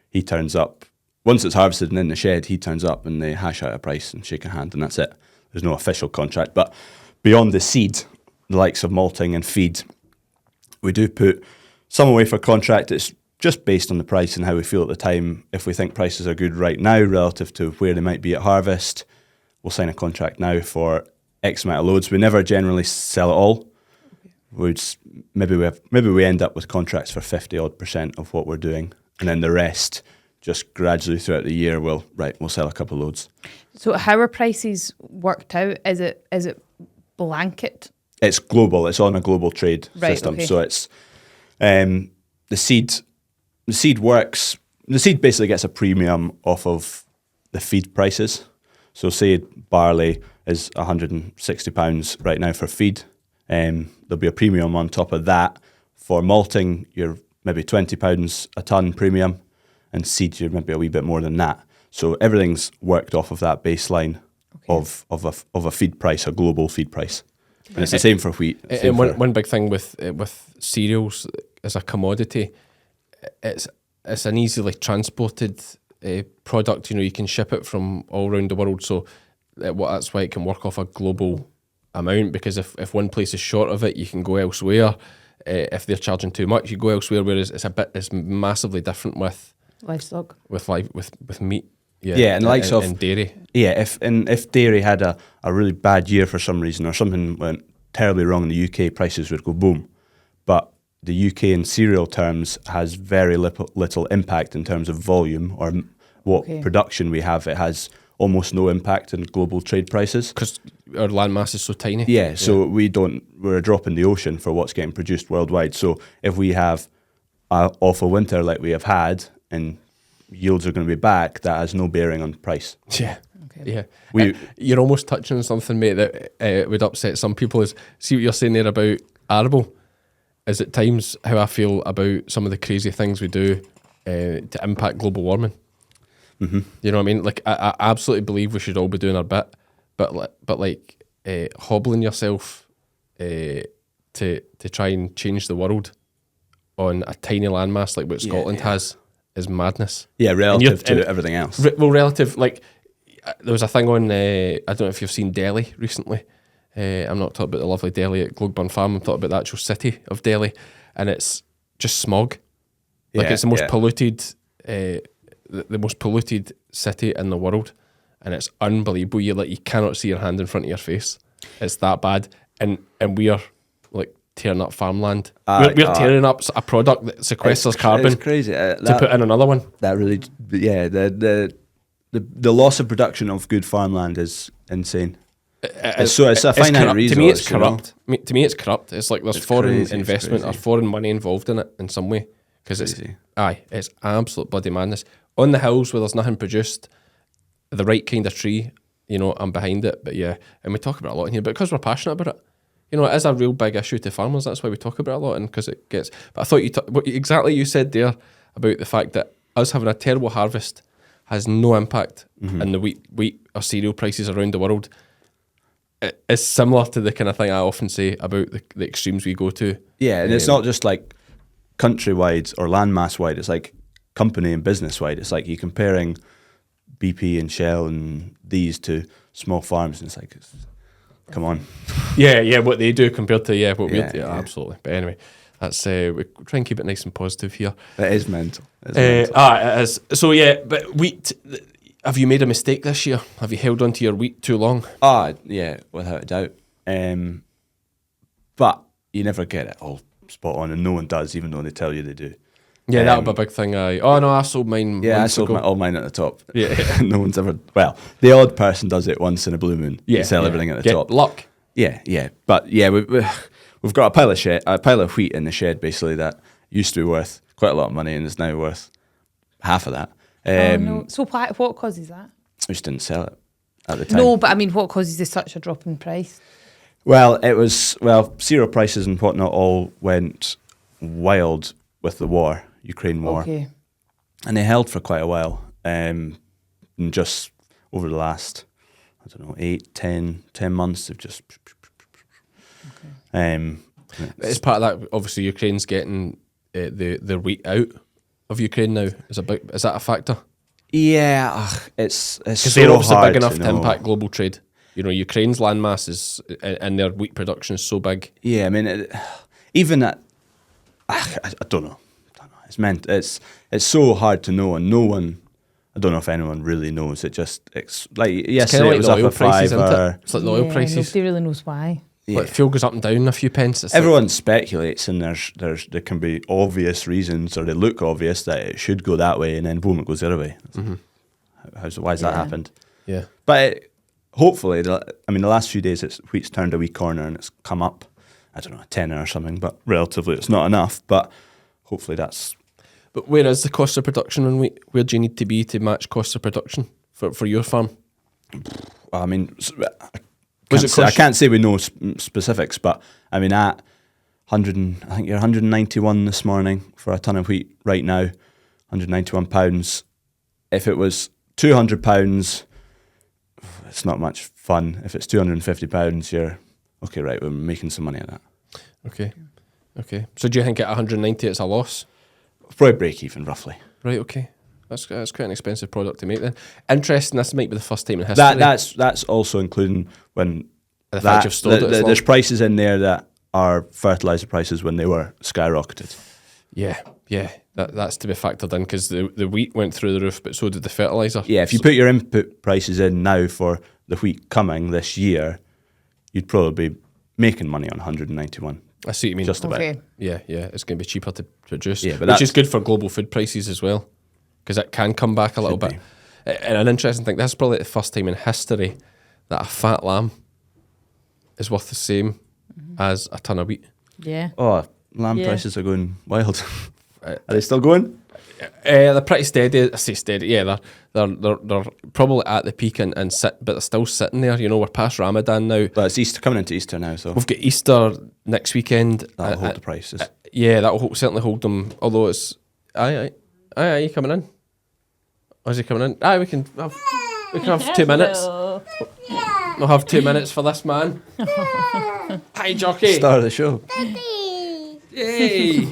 he turns up. Once it's harvested and in the shed, he turns up and they hash out a price and shake a hand, and that's it. There's no official contract. But beyond the seed, the likes of malting and feed, we do put some away for contract. It's just based on the price and how we feel at the time. If we think prices are good right now relative to where they might be at harvest, we'll sign a contract now for X amount of loads. We never generally sell it all. Maybe we end up with contracts for 50% of what we're doing, and then the rest just gradually throughout the year we'll sell a couple of loads. So how are prices worked out? Is it blanket? It's global. It's on a global trade system. Okay. So it's the seed works. The seed basically gets a premium off of the feed prices. So say barley is £160 right now for feed. There'll be a premium on top of that. For malting, you're maybe £20 a tonne premium, and seed, you're maybe a wee bit more than that. So everything's worked off of that baseline of a feed price, a global feed price. And it's the same for wheat. And one big thing with cereals as a commodity, it's an easily transported product. You can ship it from all around the world. So that's why it can work off a global amount, because if one place is short of it, you can go elsewhere. if they're charging too much, you go elsewhere. Whereas it's massively different with Livestock. with meat. Yeah, and the likes of and dairy. Yeah, if dairy had a really bad year for some reason, or something went terribly wrong in the UK, prices would go boom. But the UK in cereal terms has very little impact in terms of volume or what production we have. It has almost no impact in global trade prices because our land mass is so tiny. Yeah, so we're a drop in the ocean for what's getting produced worldwide. So if we have an awful winter like we have had and yields are going to be back, that has no bearing on price. Yeah. Okay. Yeah. You're almost touching on something, mate, that would upset some people. Is see what you're saying there about arable is at times how I feel about some of the crazy things we do to impact global warming. Mm-hmm. You know what I mean? Like I absolutely believe we should all be doing our bit, but hobbling yourself to try and change the world on a tiny landmass like what Scotland has is madness. Yeah, relative to everything else. Relative, like there was a thing on. I don't know if you've seen Delhi recently. I'm not talking about the lovely Delhi at Gloagburn Farm. I'm talking about the actual city of Delhi, and it's just smog. Like it's the most polluted, the most polluted city in the world, and it's unbelievable. You cannot see your hand in front of your face. It's that bad, and we are like tearing up farmland. We're tearing up a product that sequesters carbon. It's crazy to put in another one. That really, the loss of production of good farmland is insane. It's a finite resource. To me, it's corrupt. To me, it's corrupt. It's like there's foreign investment or foreign money involved in it in some way. Because it's absolute bloody madness. On the hills where there's nothing produced, the right kind of tree, I'm behind it. But yeah, and we talk about it a lot in here, but because we're passionate about it. It is a real big issue to farmers. That's why we talk about it a lot, and because it gets. But I thought what exactly you said there about the fact that us having a terrible harvest has no impact in the wheat or cereal prices around the world. It is similar to the kind of thing I often say about the extremes we go to. Yeah, and it's not just like countrywide or landmass wide. It's like company and business wide. It's like you're comparing BP and Shell and these to small farms, and it's like. Come on. Yeah, what they do compared to what we do. Absolutely. But anyway, that's we try and keep it nice and positive here. It is mental. It is. So but wheat, have you made a mistake this year? Have you held on to your wheat too long? Yeah, without a doubt. But you never get it all spot on, and no one does, even though they tell you they do. Yeah, that'll be a big thing. I sold mine. Yeah, I sold all mine at the top. Yeah, no one's ever. Well, the odd person does it once in a blue moon. Yeah, you sell everything at the top. Luck. Yeah. But yeah, we've got a pile of wheat in the shed basically that used to be worth quite a lot of money and is now worth half of that. No. So what causes that? We just didn't sell it at the time. No, but I mean, what causes such a drop in price? Well, cereal prices and whatnot all went wild with the war. Ukraine war, and they held for quite a while. And just over the last, 10 months, they've just. As part of that, obviously, Ukraine's getting the wheat out of Ukraine now. Is that a factor? Yeah, it's because they're obviously big enough to impact global trade. Ukraine's landmass is and their wheat production is so big. Yeah, I mean, even at I don't know. It's so hard to know, and no one. I don't know if anyone really knows. It's like yesterday it was up a $5. It's like the oil prices. Nobody really knows why. Yeah. Like fuel goes up and down a few pence. Everyone speculates, and there can be obvious reasons, or they look obvious that it should go that way, and then boom, it goes the other way. Mm-hmm. Why has that happened? Yeah, but hopefully, the last few days wheat's turned a wee corner and it's come up. I don't know, a tenner or something, but relatively, it's not enough. But hopefully that's. But where is the cost of production on wheat? Where do you need to be to match cost of production for your farm? I mean, I can't say we know specifics, but I mean at 100, I think you're 191 this morning for a ton of wheat right now, 191 pounds. If it was 200 pounds, it's not much fun. If it's 250 pounds, you're okay. Right, we're making some money at that. Okay. So do you think at 190 it's a loss? Probably break even, roughly. Right, okay. That's quite an expensive product to make then. Interesting, this might be the first time in history. That's also including when the fact you've stored it there's prices in there that our fertilizer prices when they were skyrocketed. Yeah, that's to be factored in because the wheat went through the roof, but so did the fertilizer. Yeah, if you put your input prices in now for the wheat coming this year, you'd probably be making money on 191. I see what you mean. Just about. Okay. Yeah, it's going to be cheaper to produce, Yeah, but which is good for global food prices as well, because it can come back a little Should bit. And an interesting thing, this is probably the first time in history that a fat lamb is worth the same as a ton of wheat. Yeah. Oh, lamb Yeah. prices are going wild. Are they still going? They're pretty steady. I say steady. Yeah, they're probably at the peak and sit, but they're still sitting there. You know, we're past Ramadan now. But it's Easter, coming into Easter now, so We've got Easter next weekend. that'll hold the prices. Yeah, that'll certainly hold them. Although it's aye, you coming in? Or is he coming in? Aye, we can have 2 minutes. We'll have 2 minutes for this man. Hi, jockey. Start of the show. Yay!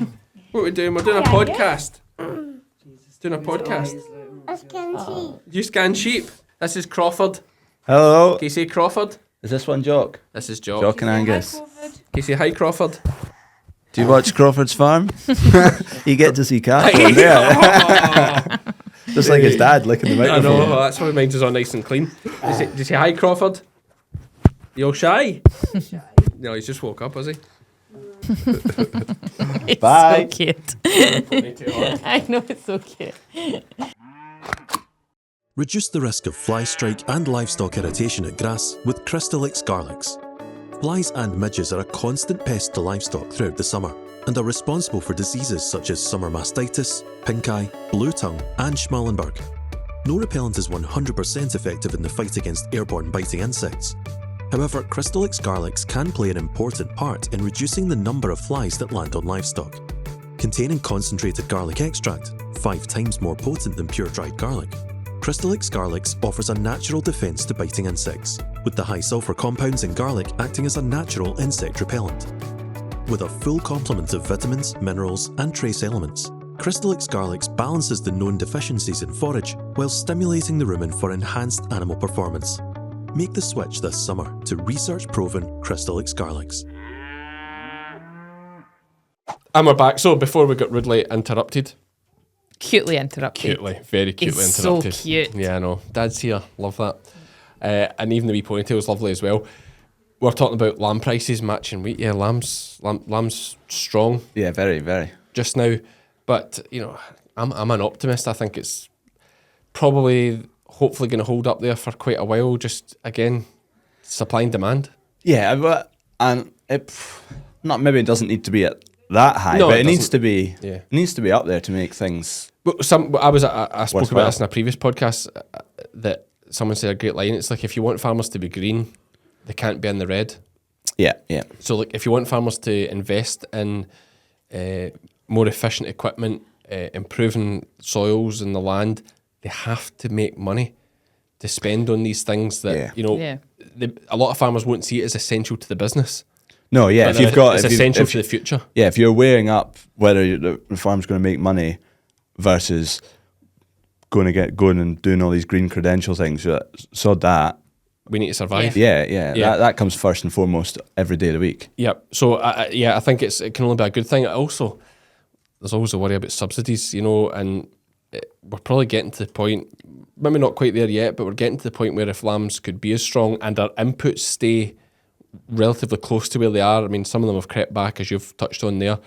What are we doing? We're doing a podcast. Doing a podcast. You scan sheep. This is Crawford. Hello. Can you say Crawford? Is this one Jock? This is Jock. Jock and Angus. Can you say hi, Crawford? Do you watch Crawford's Farm? You get to see cattle in there. Just like his dad licking the I microphone. know, that's why mine's all nice and clean. Do you say hi, Crawford? You all shy? No, he's just woke up, has he? It's Bye. so cute. I know, it's so cute. Reduce the risk of fly strike and livestock irritation at grass with Crystalyx garlics. Flies and midges are a constant pest to livestock throughout the summer and are responsible for diseases such as summer mastitis, pink eye, blue tongue and Schmallenberg. No repellent is 100% effective in the fight against airborne biting insects. However, Crystalyx garlics can play an important part in reducing the number of flies that land on livestock. Containing concentrated garlic extract, 5 times more potent than pure dried garlic, Crystalyx garlics offers a natural defense to biting insects, with the high sulfur compounds in garlic acting as a natural insect repellent. With a full complement of vitamins, minerals, and trace elements, Crystalyx garlics balances the known deficiencies in forage while stimulating the rumen for enhanced animal performance. Make the switch this summer to research-proven Crystalyx garlics. And we're back. So before we got rudely interrupted. Cutely interrupted. Very cutely It's interrupted. so cute. Yeah, I know. Dad's here. Love that. And even the wee ponytail's lovely as well. We're talking about lamb prices matching wheat. Yeah, lamb's strong Yeah, very, very. just now. But, you know, I'm an optimist. I think it's probably hopefully going to hold up there for quite a while. Just, again, supply and demand. Yeah, but and it maybe it doesn't need to be at that high, No, but it it needs doesn't. to be. Yeah. It needs to be up there to make things. Well, I spoke Worthwhile. about this in a previous podcast that someone said a great line. It's like, if you want farmers to be green, they can't be in the red. Yeah, yeah. So, like, if you want farmers to invest in more efficient equipment, improving soils and the land, they have to make money to spend on these things that, Yeah. you know, Yeah. a lot of farmers won't see it as essential to the business. No, yeah. But If you've got, it's if you- essential if- to the future. yeah, if you're weighing up whether the farm's going to make money versus going and doing all these green credential things, so that. We need to survive. Yeah. Yeah. That comes first and foremost every day of the week. Yep. So, I think it can only be a good thing. Also, there's always a worry about subsidies, you know, and we're probably getting to the point, maybe not quite there yet, but we're getting to the point where if lambs could be as strong and our inputs stay relatively close to where they are, I mean, some of them have crept back, as you've touched on there,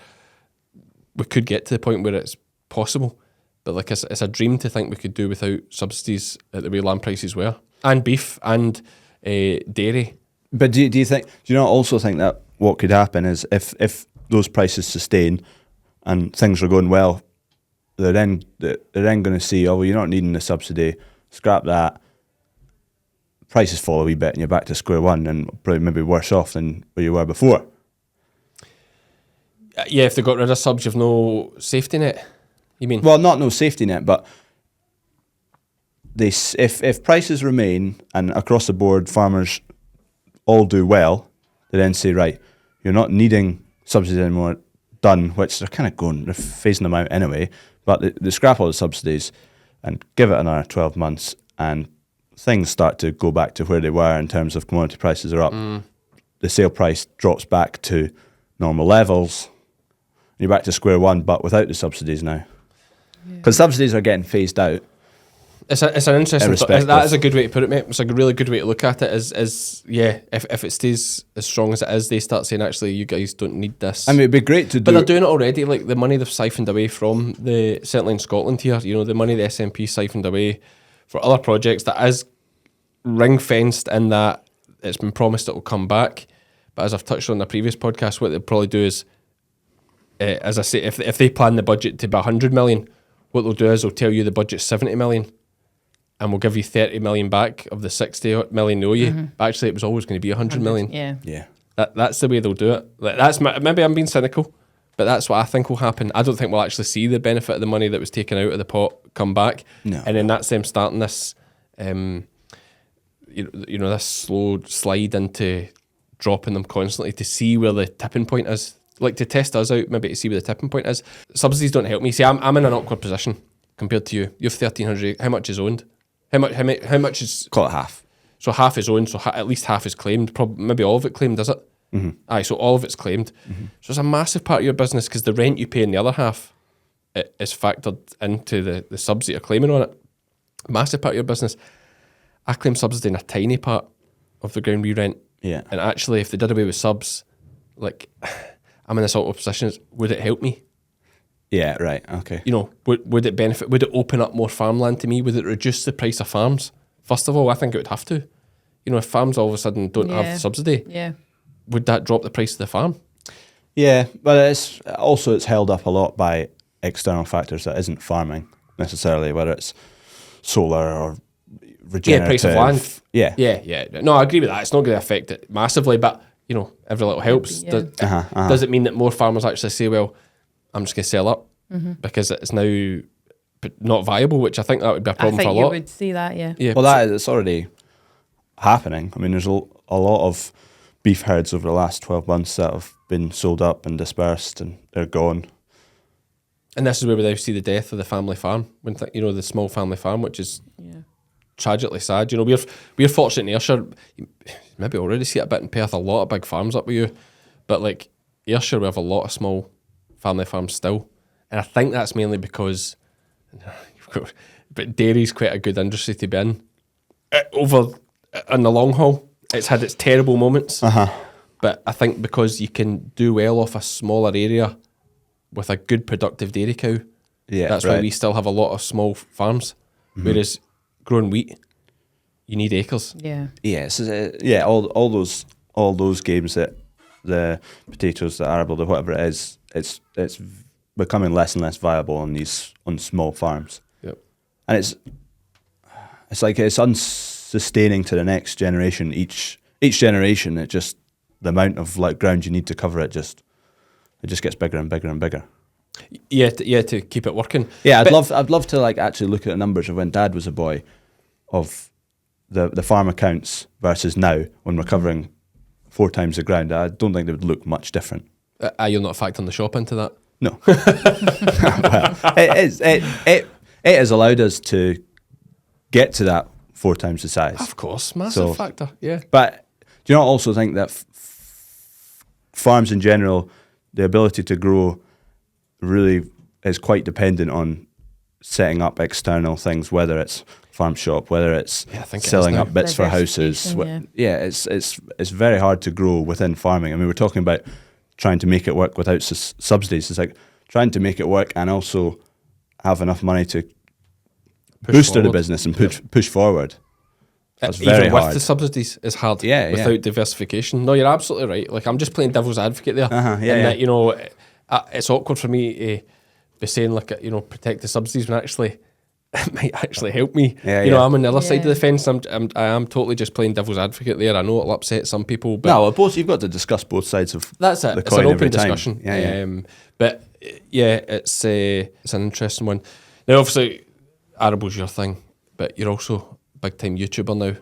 we could get to the point where it's possible. But like, it's a dream to think we could do without subsidies at the way lamb prices were. And beef and dairy. But do you not also think that what could happen is if those prices sustain and things are going well, they're then going to see, oh, well, you're not needing the subsidy, scrap that. Prices fall a wee bit and you're back to square one and probably maybe worse off than where you were before. Yeah, if they got rid of subs, you've no safety net, you mean? Well, not no safety net, but if prices remain and across the board farmers all do well, they then say, right, you're not needing subsidies anymore, done, which they're phasing them out anyway, but they scrap all the subsidies and give it another 12 months and things start to go back to where they were in terms of commodity prices are up. The sale price drops back to normal levels. You're back to square one, but without the subsidies now. Because subsidies are getting phased out. It's an interesting. Irrespective. That is a good way to put it, mate. It's a really good way to look at it. If it stays as strong as it is, they start saying, actually, you guys don't need this. I mean, it'd be great to do. But they're doing it already. Like the money they've siphoned away from certainly in Scotland here, the money the SNP siphoned away for other projects that is ring fenced in that it's been promised it will come back. But as I've touched on in the previous podcast, what they'll probably do is, as I say, if they plan the budget to be 100 million, what they'll do is they'll tell you the budget's 70 million. And we'll give you 30 million back of the 60 million they owe you. But actually, it was always going to be 100 million. Yeah. That's the way they'll do it. Like, maybe I'm being cynical, but that's what I think will happen. I don't think we'll actually see the benefit of the money that was taken out of the pot come back. No. And then that's them starting this, this slow slide into dropping them constantly to see where the tipping point is. Like to test us out, maybe to see where the tipping point is. Subsidies don't help me. See, I'm in an awkward position compared to you. You have 1,300. How much is owned? How much is... Call it half. So half is owned, so at least half is claimed. Probably, maybe all of it claimed, is it? Mm-hmm. Aye, so all of it's claimed. Mm-hmm. So it's a massive part of your business because the rent you pay in the other half is factored into the subs that you're claiming on it. Massive part of your business. I claim subsidy in a tiny part of the ground we rent. Yeah. And actually, if they did away with subs, like, I'm in this awkward position. Would it help me? Yeah, right, okay. Would it benefit? Would it open up more farmland to me? Would it reduce the price of farms? First of all, I think it would have to. If farms all of a sudden don't have the subsidy, would that drop the price of the farm? Yeah, but it's held up a lot by external factors that isn't farming necessarily, whether it's solar or regenerative. Price of land. Yeah. No, I agree with that. It's not going to affect it massively, but, every little helps. Yeah. Does it mean that more farmers actually say, well, I'm just going to sell up because it's now not viable, which I think that would be a problem for a lot. I think you would see that, yeah. Well, it's already happening. I mean, there's a lot of beef herds over the last 12 months that have been sold up and dispersed and they're gone. And this is where we now see the death of the family farm, the small family farm, which is tragically sad. We're fortunate in Ayrshire. You maybe already see it a bit in Perth, a lot of big farms up with you. But like Ayrshire, we have a lot of small family farms still. And I think that's mainly because but dairy's quite a good industry to be in. Over in the long haul, it's had its terrible moments. But I think because you can do well off a smaller area with a good productive dairy cow, that's why we still have a lot of small farms. Whereas growing wheat, you need acres. Yeah. Yeah, all those games that the potatoes, the arable, the whatever it is, it's becoming less and less viable on small farms. Yep. And it's like it's unsustaining to the next generation. Each generation, it just the amount of like ground you need to cover it just gets bigger and bigger and bigger. Yeah, to keep it working. Yeah, I'd love to like actually look at the numbers of when Dad was a boy, of the farm accounts versus now when we're covering 4 times the ground. I don't think they would look much different. You'll not factor the shop into that? No. Well, it has allowed us to get to that 4 times the size. Of course, massive factor, yeah. But do you not also think that farms in general, the ability to grow really is quite dependent on setting up external things, whether it's farm shop, whether it's selling up bits for houses. It's very hard to grow within farming. I mean, we're talking about trying to make it work without subsidies. It's like trying to make it work and also have enough money to boost the business and push forward. That's very even with hard. the subsidies is hard. Without diversification. No, you're absolutely right. Like I'm just playing devil's advocate there. That, it's awkward for me to be saying like protect the subsidies when actually it might actually help me. I'm on the other side of the fence. I am totally just playing devil's advocate there. I know it'll upset some people, but you've got to discuss both sides of that's it. The It's coin an open every time. discussion. But it's an interesting one. Now, obviously, arable's your thing, but you're also a big time YouTuber now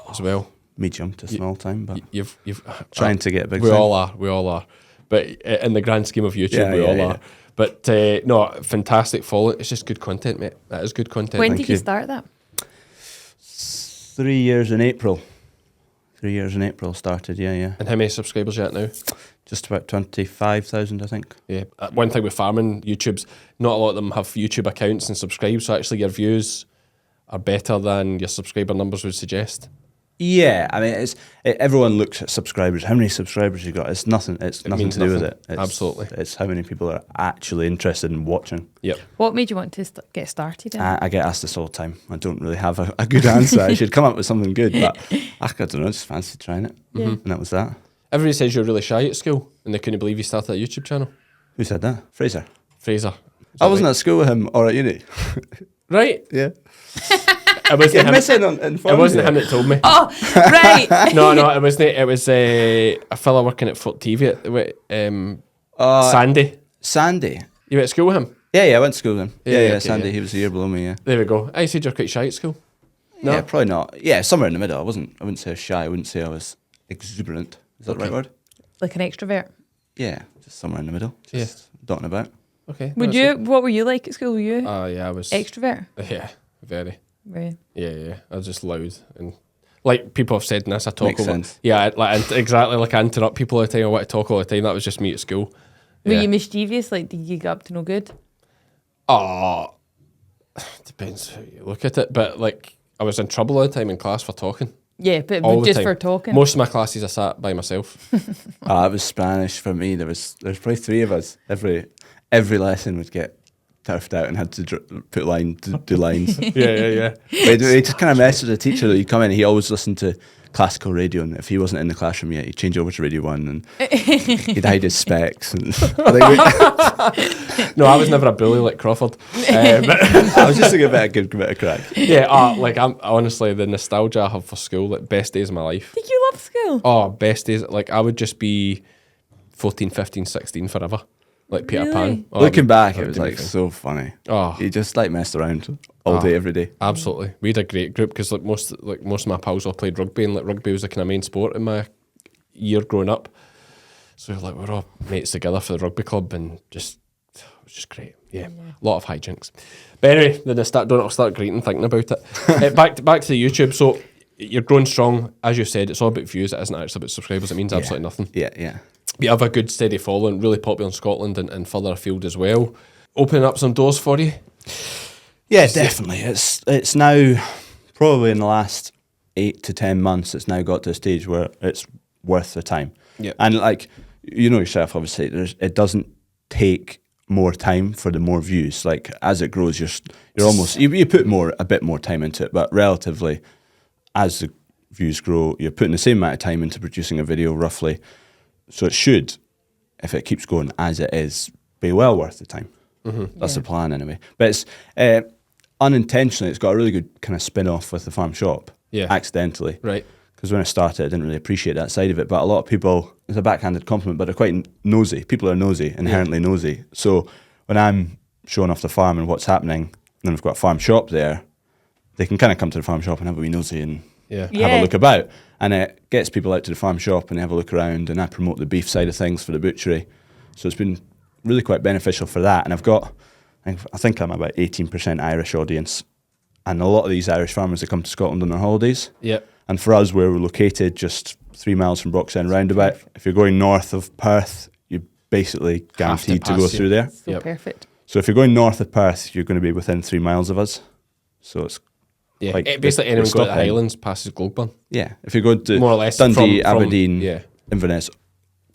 as well. Medium to small time, but You've trying to get a big. We all are. But in the grand scheme of YouTube, we all are. But no, fantastic following. It's just good content, mate. That is good content. When did you start that? 3 years in April. 3 years in April started, yeah. And how many subscribers are you at now? Just about 25,000, I think. Yeah. One thing with farming, YouTube's not a lot of them have YouTube accounts and subscribe, so actually your views are better than your subscriber numbers would suggest. Yeah, I mean, everyone looks at subscribers. How many subscribers you got? It's nothing. It's nothing means to do with nothing. it. Absolutely. It's how many people are actually interested in watching. Yep. What made you want to get started? I get asked this all the time. I don't really have a good answer. I should come up with something good, but I don't know. I just fancy trying it, and that was that. Everybody says you're really shy at school, and they couldn't believe you started a YouTube channel. Who said that? Fraser. Fraser. I wasn't at school with him or at uni. Right. Yeah. It wasn't him. It wasn't him that told me. Oh, right. No, it wasn't. It was a fella working at Fort TV Sandy. Sandy. You went to school with him? Yeah, I went to school with him. Yeah, okay, Sandy. yeah. He was a year below me. Yeah. There we go. I said you're quite shy at school. No? Yeah, probably not. Yeah, somewhere in the middle. I wouldn't say I was shy. I wouldn't say I was exuberant. Is that the right word? Like an extrovert. Yeah, just somewhere in the middle. Just dotting about. Okay. What were you like at school? Were you Yeah, I was extrovert? Yeah, very. Right. Yeah. I was just loud and like people have said in this. I talk Makes over. sense. Yeah, exactly. Like I interrupt people all the time. I want to talk all the time. That was just me at school. Were Yeah. you mischievous? Like, did you get up to no good? Oh, depends how you look at it. But like, I was in trouble all the time in class for talking. Yeah, but All the just time. for talking. Most of my classes I sat by myself. It was Spanish for me. There's probably three of us. Every lesson would get turfed out and had to do lines. yeah. He just kind of messed with the teacher. He'd come in, he always listened to classical radio, and if he wasn't in the classroom yet, he'd change over to Radio 1 and he'd hide his specs. And No, I was never a bully like Crawford. I was just a good bit of crack. Yeah, like I'm honestly the nostalgia I have for school, like best days of my life. Did you love school? Oh, best days. Like I would just be 14, 15, 16 forever. Like Peter Really? Pan. Oh, Looking back, I it would was do like anything. so funny. Oh. He just like messed around all day, every day. Absolutely. We had a great group because like most of my pals all played rugby, and like rugby was the kind of main sport in my year growing up. So like we're all mates together for the rugby club, and just it was just great. Yeah. A lot of hijinks. But anyway, then don't start greeting thinking about it. Back to the YouTube. So you're growing strong, as you said. It's all about views. It isn't actually about subscribers. It means absolutely nothing. Yeah. You have a good steady following, really popular in Scotland and further afield as well. Opening up some doors for you. Yeah, definitely. It's now probably in the last 8 to 10 months. It's now got to a stage where it's worth the time. Yeah. And like you know yourself, obviously, it doesn't take more time for the more views. Like as it grows, you're almost you put a bit more time into it, but relatively, as the views grow, you're putting the same amount of time into producing a video roughly. So it should, if it keeps going as it is, be well worth the time. That's the plan anyway. But it's unintentionally, it's got a really good kind of spin-off with the farm shop. Yeah. Accidentally. Right. Because when I started, I didn't really appreciate that side of it. But a lot of people, it's a backhanded compliment, but they're quite nosy. People are nosy, inherently nosy. So when I'm showing off the farm and what's happening, and then we've got a farm shop there, they can kind of come to the farm shop and have a wee nosy and have a look about. And it gets people out to the farm shop and they have a look around, and I promote the beef side of things for the butchery. So it's been really quite beneficial for that. And I think I'm about 18% Irish audience. And a lot of these Irish farmers that come to Scotland on their holidays. Yeah. And for us, where we're located just 3 miles from Broxend roundabout, if you're going north of Perth, you're basically guaranteed to go pass through there. So perfect. So if you're going north of Perth, you're going to be within 3 miles of us. So it's like basically anyone going to the stopping. Highlands passes Gloagburn. Yeah, if you're going to More or less Dundee, from Aberdeen, Inverness,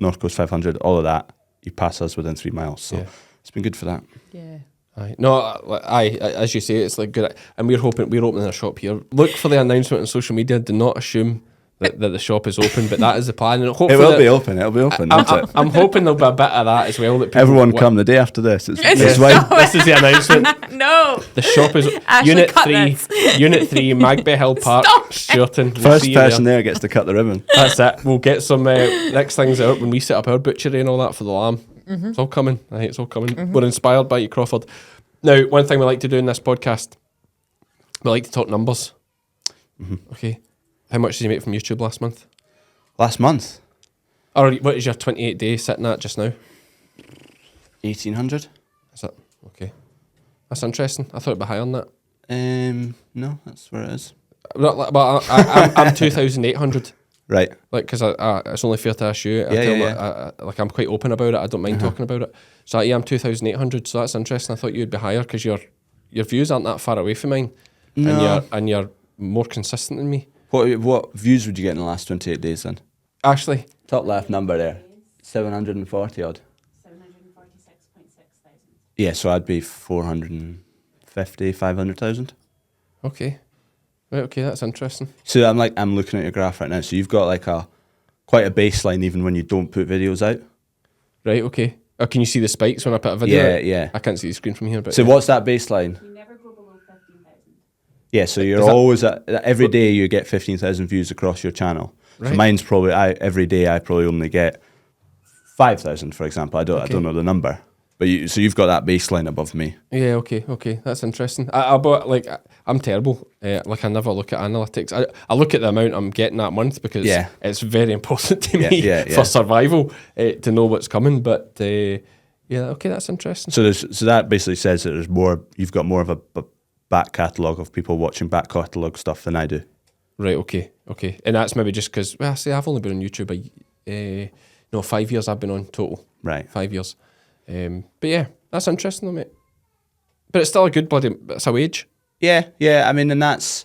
North Coast 500, all of that, you pass us within 3 miles. So it's been good for that. Yeah. Aye. No, as you say, it's like good, and we're opening a shop here. Look for the announcement on social media. Do not assume that the shop is open, but that is the plan. And hopefully It will be open. It'll be open. I'm hoping there'll be a bit of that as well. That people Everyone come the day after this. It's why This is the announcement. No. The shop is Ashley, Unit cut 3, this. Unit 3, Magby Hill Park, Stop. Sturton. We'll first see you person there gets to cut the ribbon. That's it. We'll get some next things out when we set up our butchery and all that for the lamb. It's all coming. I think it's all coming. We're inspired by you, Crawford. Now, one thing we like to do in this podcast, we like to talk numbers. Okay. How much did you make from YouTube last month? Last month, Or what is your 28 days sitting at just now? 1,800. Is that okay? That's interesting. I thought it'd be higher than that. No, that's where it is. But I'm 2,800. Right. Like, because it's only fair to ask you. I Yeah, tell yeah, them, like, I'm quite open about it. I don't mind talking about it. So yeah, I'm 2,800. So that's interesting. I thought you'd be higher because your views aren't that far away from mine, No. and you're more consistent than me. What views would you get in the last 28 days then? Ashley, Top left number there. 740 odd. 746.6 thousand. Yeah, so I'd be 450, 500,000. okay, right, okay, that's interesting. So I'm looking at your graph right now. So you've got like quite a baseline even when you don't put videos out. Right, okay. Oh, can you see the spikes when I put a video? Yeah, out? yeah. I can't see the screen from here, but So what's that baseline? We never go below 15,000. Yeah, so you're Is that- always every day you get 15,000 views across your channel. So Right. mine's probably every day I probably only get 5,000, for example. I don't know the number, but you've got that baseline above me. Yeah, okay, that's interesting. I'm terrible. Like I never look at analytics. I look at the amount I'm getting that month because it's very important to me for survival to know what's coming. But yeah, okay, that's interesting. So that basically says that there's more. You've got more of a back catalogue of people watching back catalogue stuff than I do. Right, okay, and that's maybe just because I've only been on YouTube 5 years I've been on total. Right. 5 years. But yeah, that's interesting though, mate. But it's still a good bloody. It's a wage. Yeah. I mean, and that's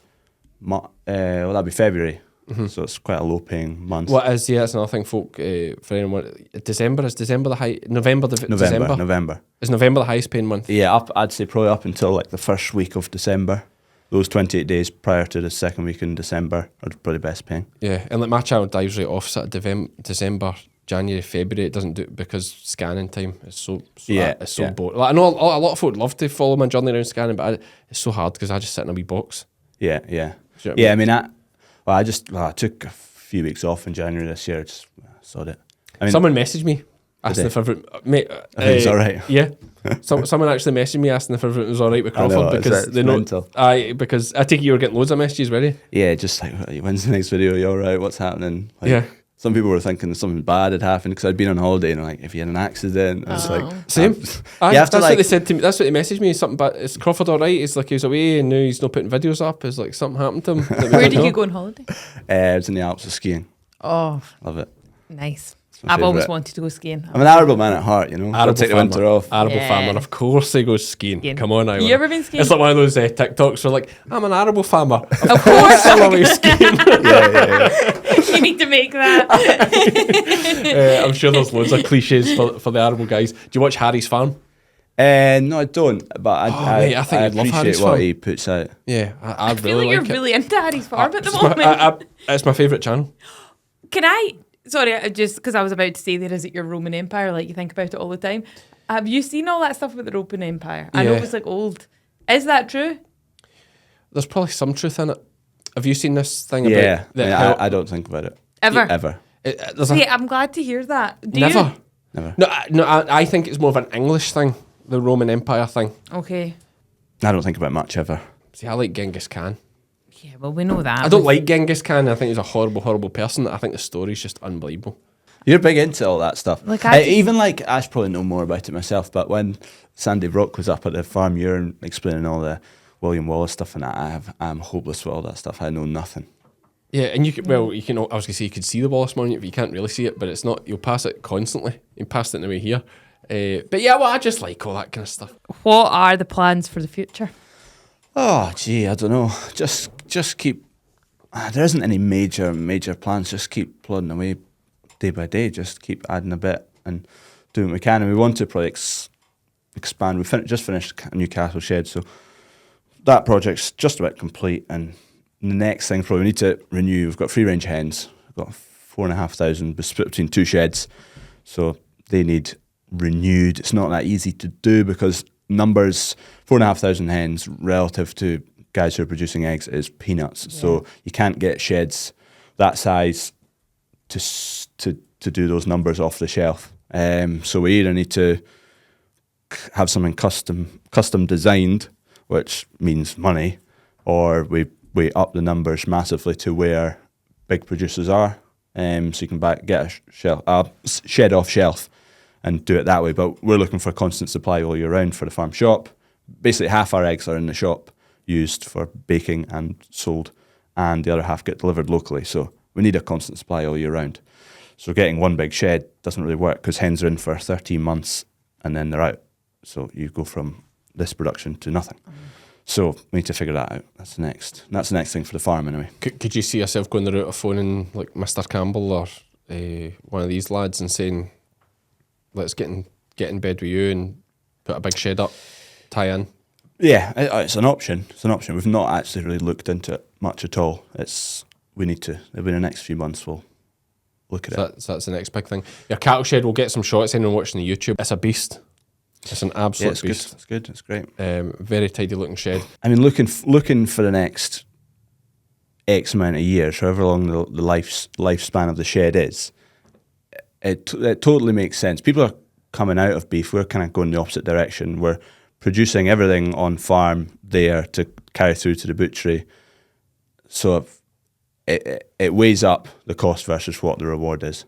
that'd be February, so it's quite a low-paying month. What is? Yeah, that's another thing, folk. For anyone, December the high? November. November. Is November the highest paying month? Yeah, I'd say probably up until like the first week of December. Those 28 days prior to the second week in December are probably best paying. Yeah, and like my channel dives right off sort of December, January, February. It doesn't do it because scanning time is so boring. Like, I know a lot of folk would love to follow my journey around scanning, but it's so hard because I just sit in a wee box. Yeah. Do you know what I mean? I took a few weeks off in January this year. Just sod it. I mean, Someone messaged me asking if everything, mate. It's all right. Yeah. Someone actually messaged me asking if everything was all right with Crawford because they know. Because I take it you were getting loads of messages, were you? Yeah, just like, when's the next video? You all right? What's happening? Like, Yeah. Some people were thinking something bad had happened because I'd been on holiday and like, if you had an accident, it's like Same. you have to that's like. what they said to me. That's what they messaged me. Something, but is Crawford all right? It's like he was away and now he's not putting videos up. Is like something happened to him. that we Where don't did know. you go on holiday? I was in the Alps of skiing. Oh, Love it. nice. my I've always favourite. wanted to go skiing. I'm an Arable man at heart, you know. I'll take the winter off. Arable Yeah. farmer, of course he goes skiing. Come on now. You ever been skiing? It's like one of those TikToks where like, I'm an arable farmer. Of course. I'm away skiing. You need to make that. I'm sure there's loads of cliches for the arable guys. Do you watch Harry's Farm? No, I don't. But mate, I think you'd love appreciate Harry's what Farm. he puts out. Yeah, I I feel really like like you're it. really into Harry's Farm at the It's my- moment. it's my favourite channel. Can I? Sorry, just because I was about to say there is it your Roman Empire, like you think about it all the time. Have you seen all that stuff with the Roman Empire? I know Yeah. it was like old. Is that true? There's probably some truth in it. Have you seen this thing Yeah, about I don't think about it Ever? ever. there's a, See, I'm glad to hear that. Do never. you? Never. No, I think it's more of an English thing, the Roman Empire thing. Okay. I don't think about much ever. See, I like Genghis Khan. Yeah, well, we know that. I don't like Genghis Khan. I think he's a horrible, horrible person. I think the story's just unbelievable. You're big into all that stuff. Like, I just- even like I should probably know more about it myself. But when Sandy Brock was up at the farm, you're explaining all the William Wallace stuff, and I'm hopeless with all that stuff. I know nothing. Yeah, and you can, I was going to say you could see the Wallace Monument, but you can't really see it, but it's not, you'll pass it constantly. You pass it in the way here. But yeah, well, I just like all that kind of stuff. What are the plans for the future? Oh, gee, I don't know. Just keep. There isn't any major plans. Just keep plodding away, day by day. Just keep adding a bit and doing what we can. And we want to probably expand. We just finished a new cattle shed, so that project's just about complete. And the next thing probably we need to renew. We've got free range hens. We've got 4,500 split between two sheds, so they need renewed. It's not that easy to do because numbers 4,500 hens relative to guys who are producing eggs is peanuts. Yeah. So you can't get sheds that size to do those numbers off the shelf. So we either need to have something custom designed, which means money, or we up the numbers massively to where big producers are. So you can get a shed off shelf and do it that way. But we're looking for constant supply all year round for the farm shop. Basically, half our eggs are in the shop used for baking and sold, and the other half get delivered locally. So we need a constant supply all year round. So getting one big shed doesn't really work because hens are in for 13 months and then they're out. So you go from this production to nothing. So we need to figure that out. That's the next thing for the farm anyway. Could you see yourself going the route of phoning like Mr. Campbell or one of these lads and saying, let's get in bed with you and put a big shed up, tie in? Yeah, it's an option. It's an option. We've not actually really looked into it much at all. We need to. Maybe in the next few months we'll look at it. So that's the next big thing. Your cattle shed, we'll get some shots. Anyone watching the YouTube, it's a beast. It's an absolute beast. It's good. It's great. Very tidy looking shed. I mean, looking for the next X amount of years, however long the lifespan of the shed is, it totally makes sense. People are coming out of beef. We're kind of going the opposite direction. We're producing everything on farm there to carry through to the butchery. So it weighs up the cost versus what the reward is.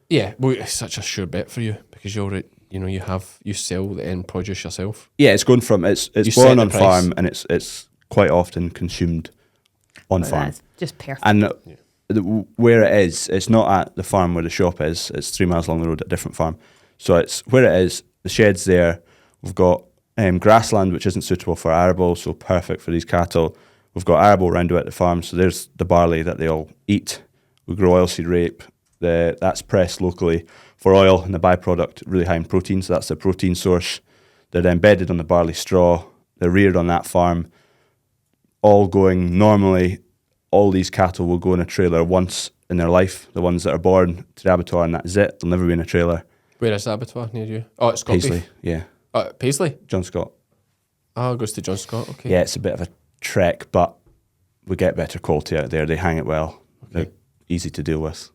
Yeah, well, it's such a sure bet for you because you sell the end produce yourself. Yeah, it's going from it's born on farm and it's quite often consumed on farm. That's just perfect. And where it is, it's not at the farm where the shop is. It's 3 miles along the road at a different farm. So it's where it is. The shed's there. We've got grassland which isn't suitable for arable, so perfect for these cattle. We've got arable round about the farm, so there's the barley that they all eat. We grow oilseed rape. That's pressed locally for oil, and the byproduct really high in protein, so that's the protein source. They're then bedded on the barley straw. They're reared on that farm. All going normally. All these cattle will go in a trailer once in their life. The ones that are born to the abattoir, and that's it. They'll never be in a trailer. Where is the abattoir near you? Oh, it's Scott Paisley, Beef. yeah. Paisley? John Scott. Oh, it goes to John Scott, okay. Yeah, it's a bit of a trek, but we get better quality out there. They hang it well. Okay. They're easy to deal with.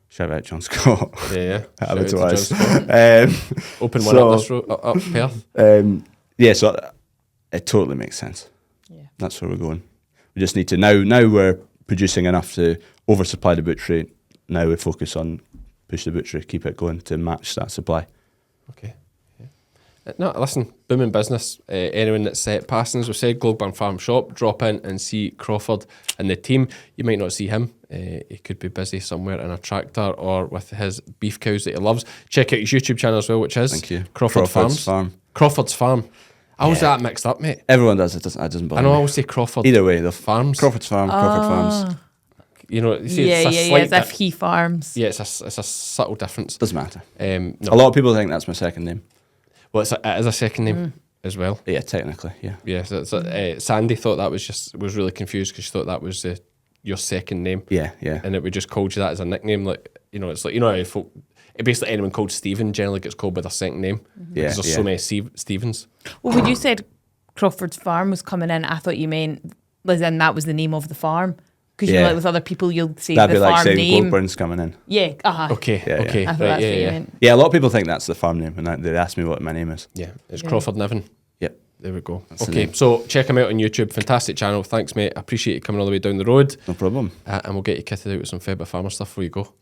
Shout out John Scott. Yeah. Shout out to us. Open one up this road, up Perth. Yeah, so it totally makes sense. Yeah. That's where we're going. We just need to, now we're producing enough to oversupply the butchery. Now we focus on push the butchery, keep it going to match that supply. Okay. Yeah. No, listen, booming business. Anyone that's passing, as we said, Gloagburn Farm shop, drop in and see Crawford and the team. You might not see him. He could be busy somewhere in a tractor or with his beef cows that he loves. Check out his YouTube channel as well, which is Thank you. Crawford's Farm. Crawford's Farm. I always get that mixed up, mate. Everyone does. It doesn't bother I know I me. always say Crawford. Either way, the Farms. Crawford's Farm, Crawford Farms. You know, you see, Yeah, it's a slight as if he farms. yeah, it's a subtle difference. Doesn't matter. No. A lot of people think that's my second name. Well, it is a second name as well. Yeah, technically, yeah. Yeah, so Sandy thought that was really confused because she thought that was your second name. Yeah. And it would just called you that as a nickname. Like, it's like, how folk, basically anyone called Stephen generally gets called by their second name. Yeah, Because there's so many Stephens. Well, when you said Crawford's Farm was coming in, I thought you meant, as in that was the name of the farm. Because you know, like with other people, you'll say That'd the be like farm saying name. Gloagburn's coming in. Yeah, Okay, Yeah, okay. I thought Right, that's what you meant. Yeah, a lot of people think that's the farm name, and they ask me what my name is. Yeah, it's Crawford Niven. Yep. There we go. That's the Okay, name. so check him out on YouTube. Fantastic channel. Thanks, mate. I appreciate you coming all the way down the road. No problem. And we'll get you kitted out with some Fed by Farmer stuff before you go.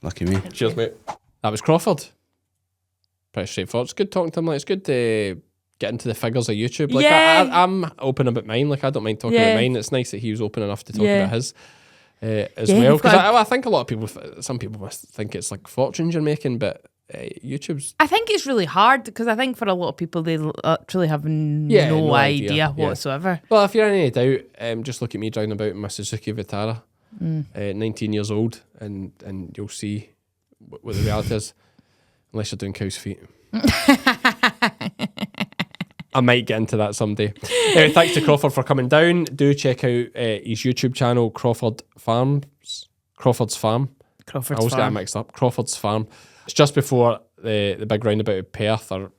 Lucky me. Cheers, mate. That was Crawford. Pretty straightforward. It's good talking to him. Like, it's good to get into the figures of YouTube. Like, Yeah. I'm open about mine. Like, I don't mind talking about mine. It's nice that he was open enough to talk Yeah. about his as Yeah, well. you've Because got I think a lot of people, some people must think it's like fortunes you're making, but YouTube's... I think it's really hard because I think for a lot of people, they truly have no idea Yeah. whatsoever. Well, if you're in any doubt, just look at me driving about in my Suzuki Vitara, 19 years old, and you'll see what the reality is, unless you're doing cow's feet. I might get into that someday. Anyway, thanks to Crawford for coming down. Do check out his YouTube channel, Crawford's Farm. Crawford's I always get that mixed up. Crawford's Farm. It's just before the big roundabout of Perth, or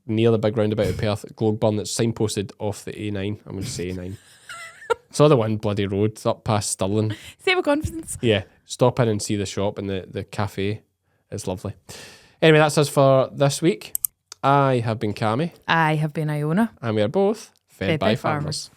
near the big roundabout of Perth, Gloagburn, that's signposted off the A9. I'm going to say A9. It's on the one bloody road up past Stirling. Say with confidence. Yeah, stop in and see the shop and the cafe. It's lovely. Anyway, that's us for this week. I have been Cammy. I have been Iona. And we are both fed by farmers.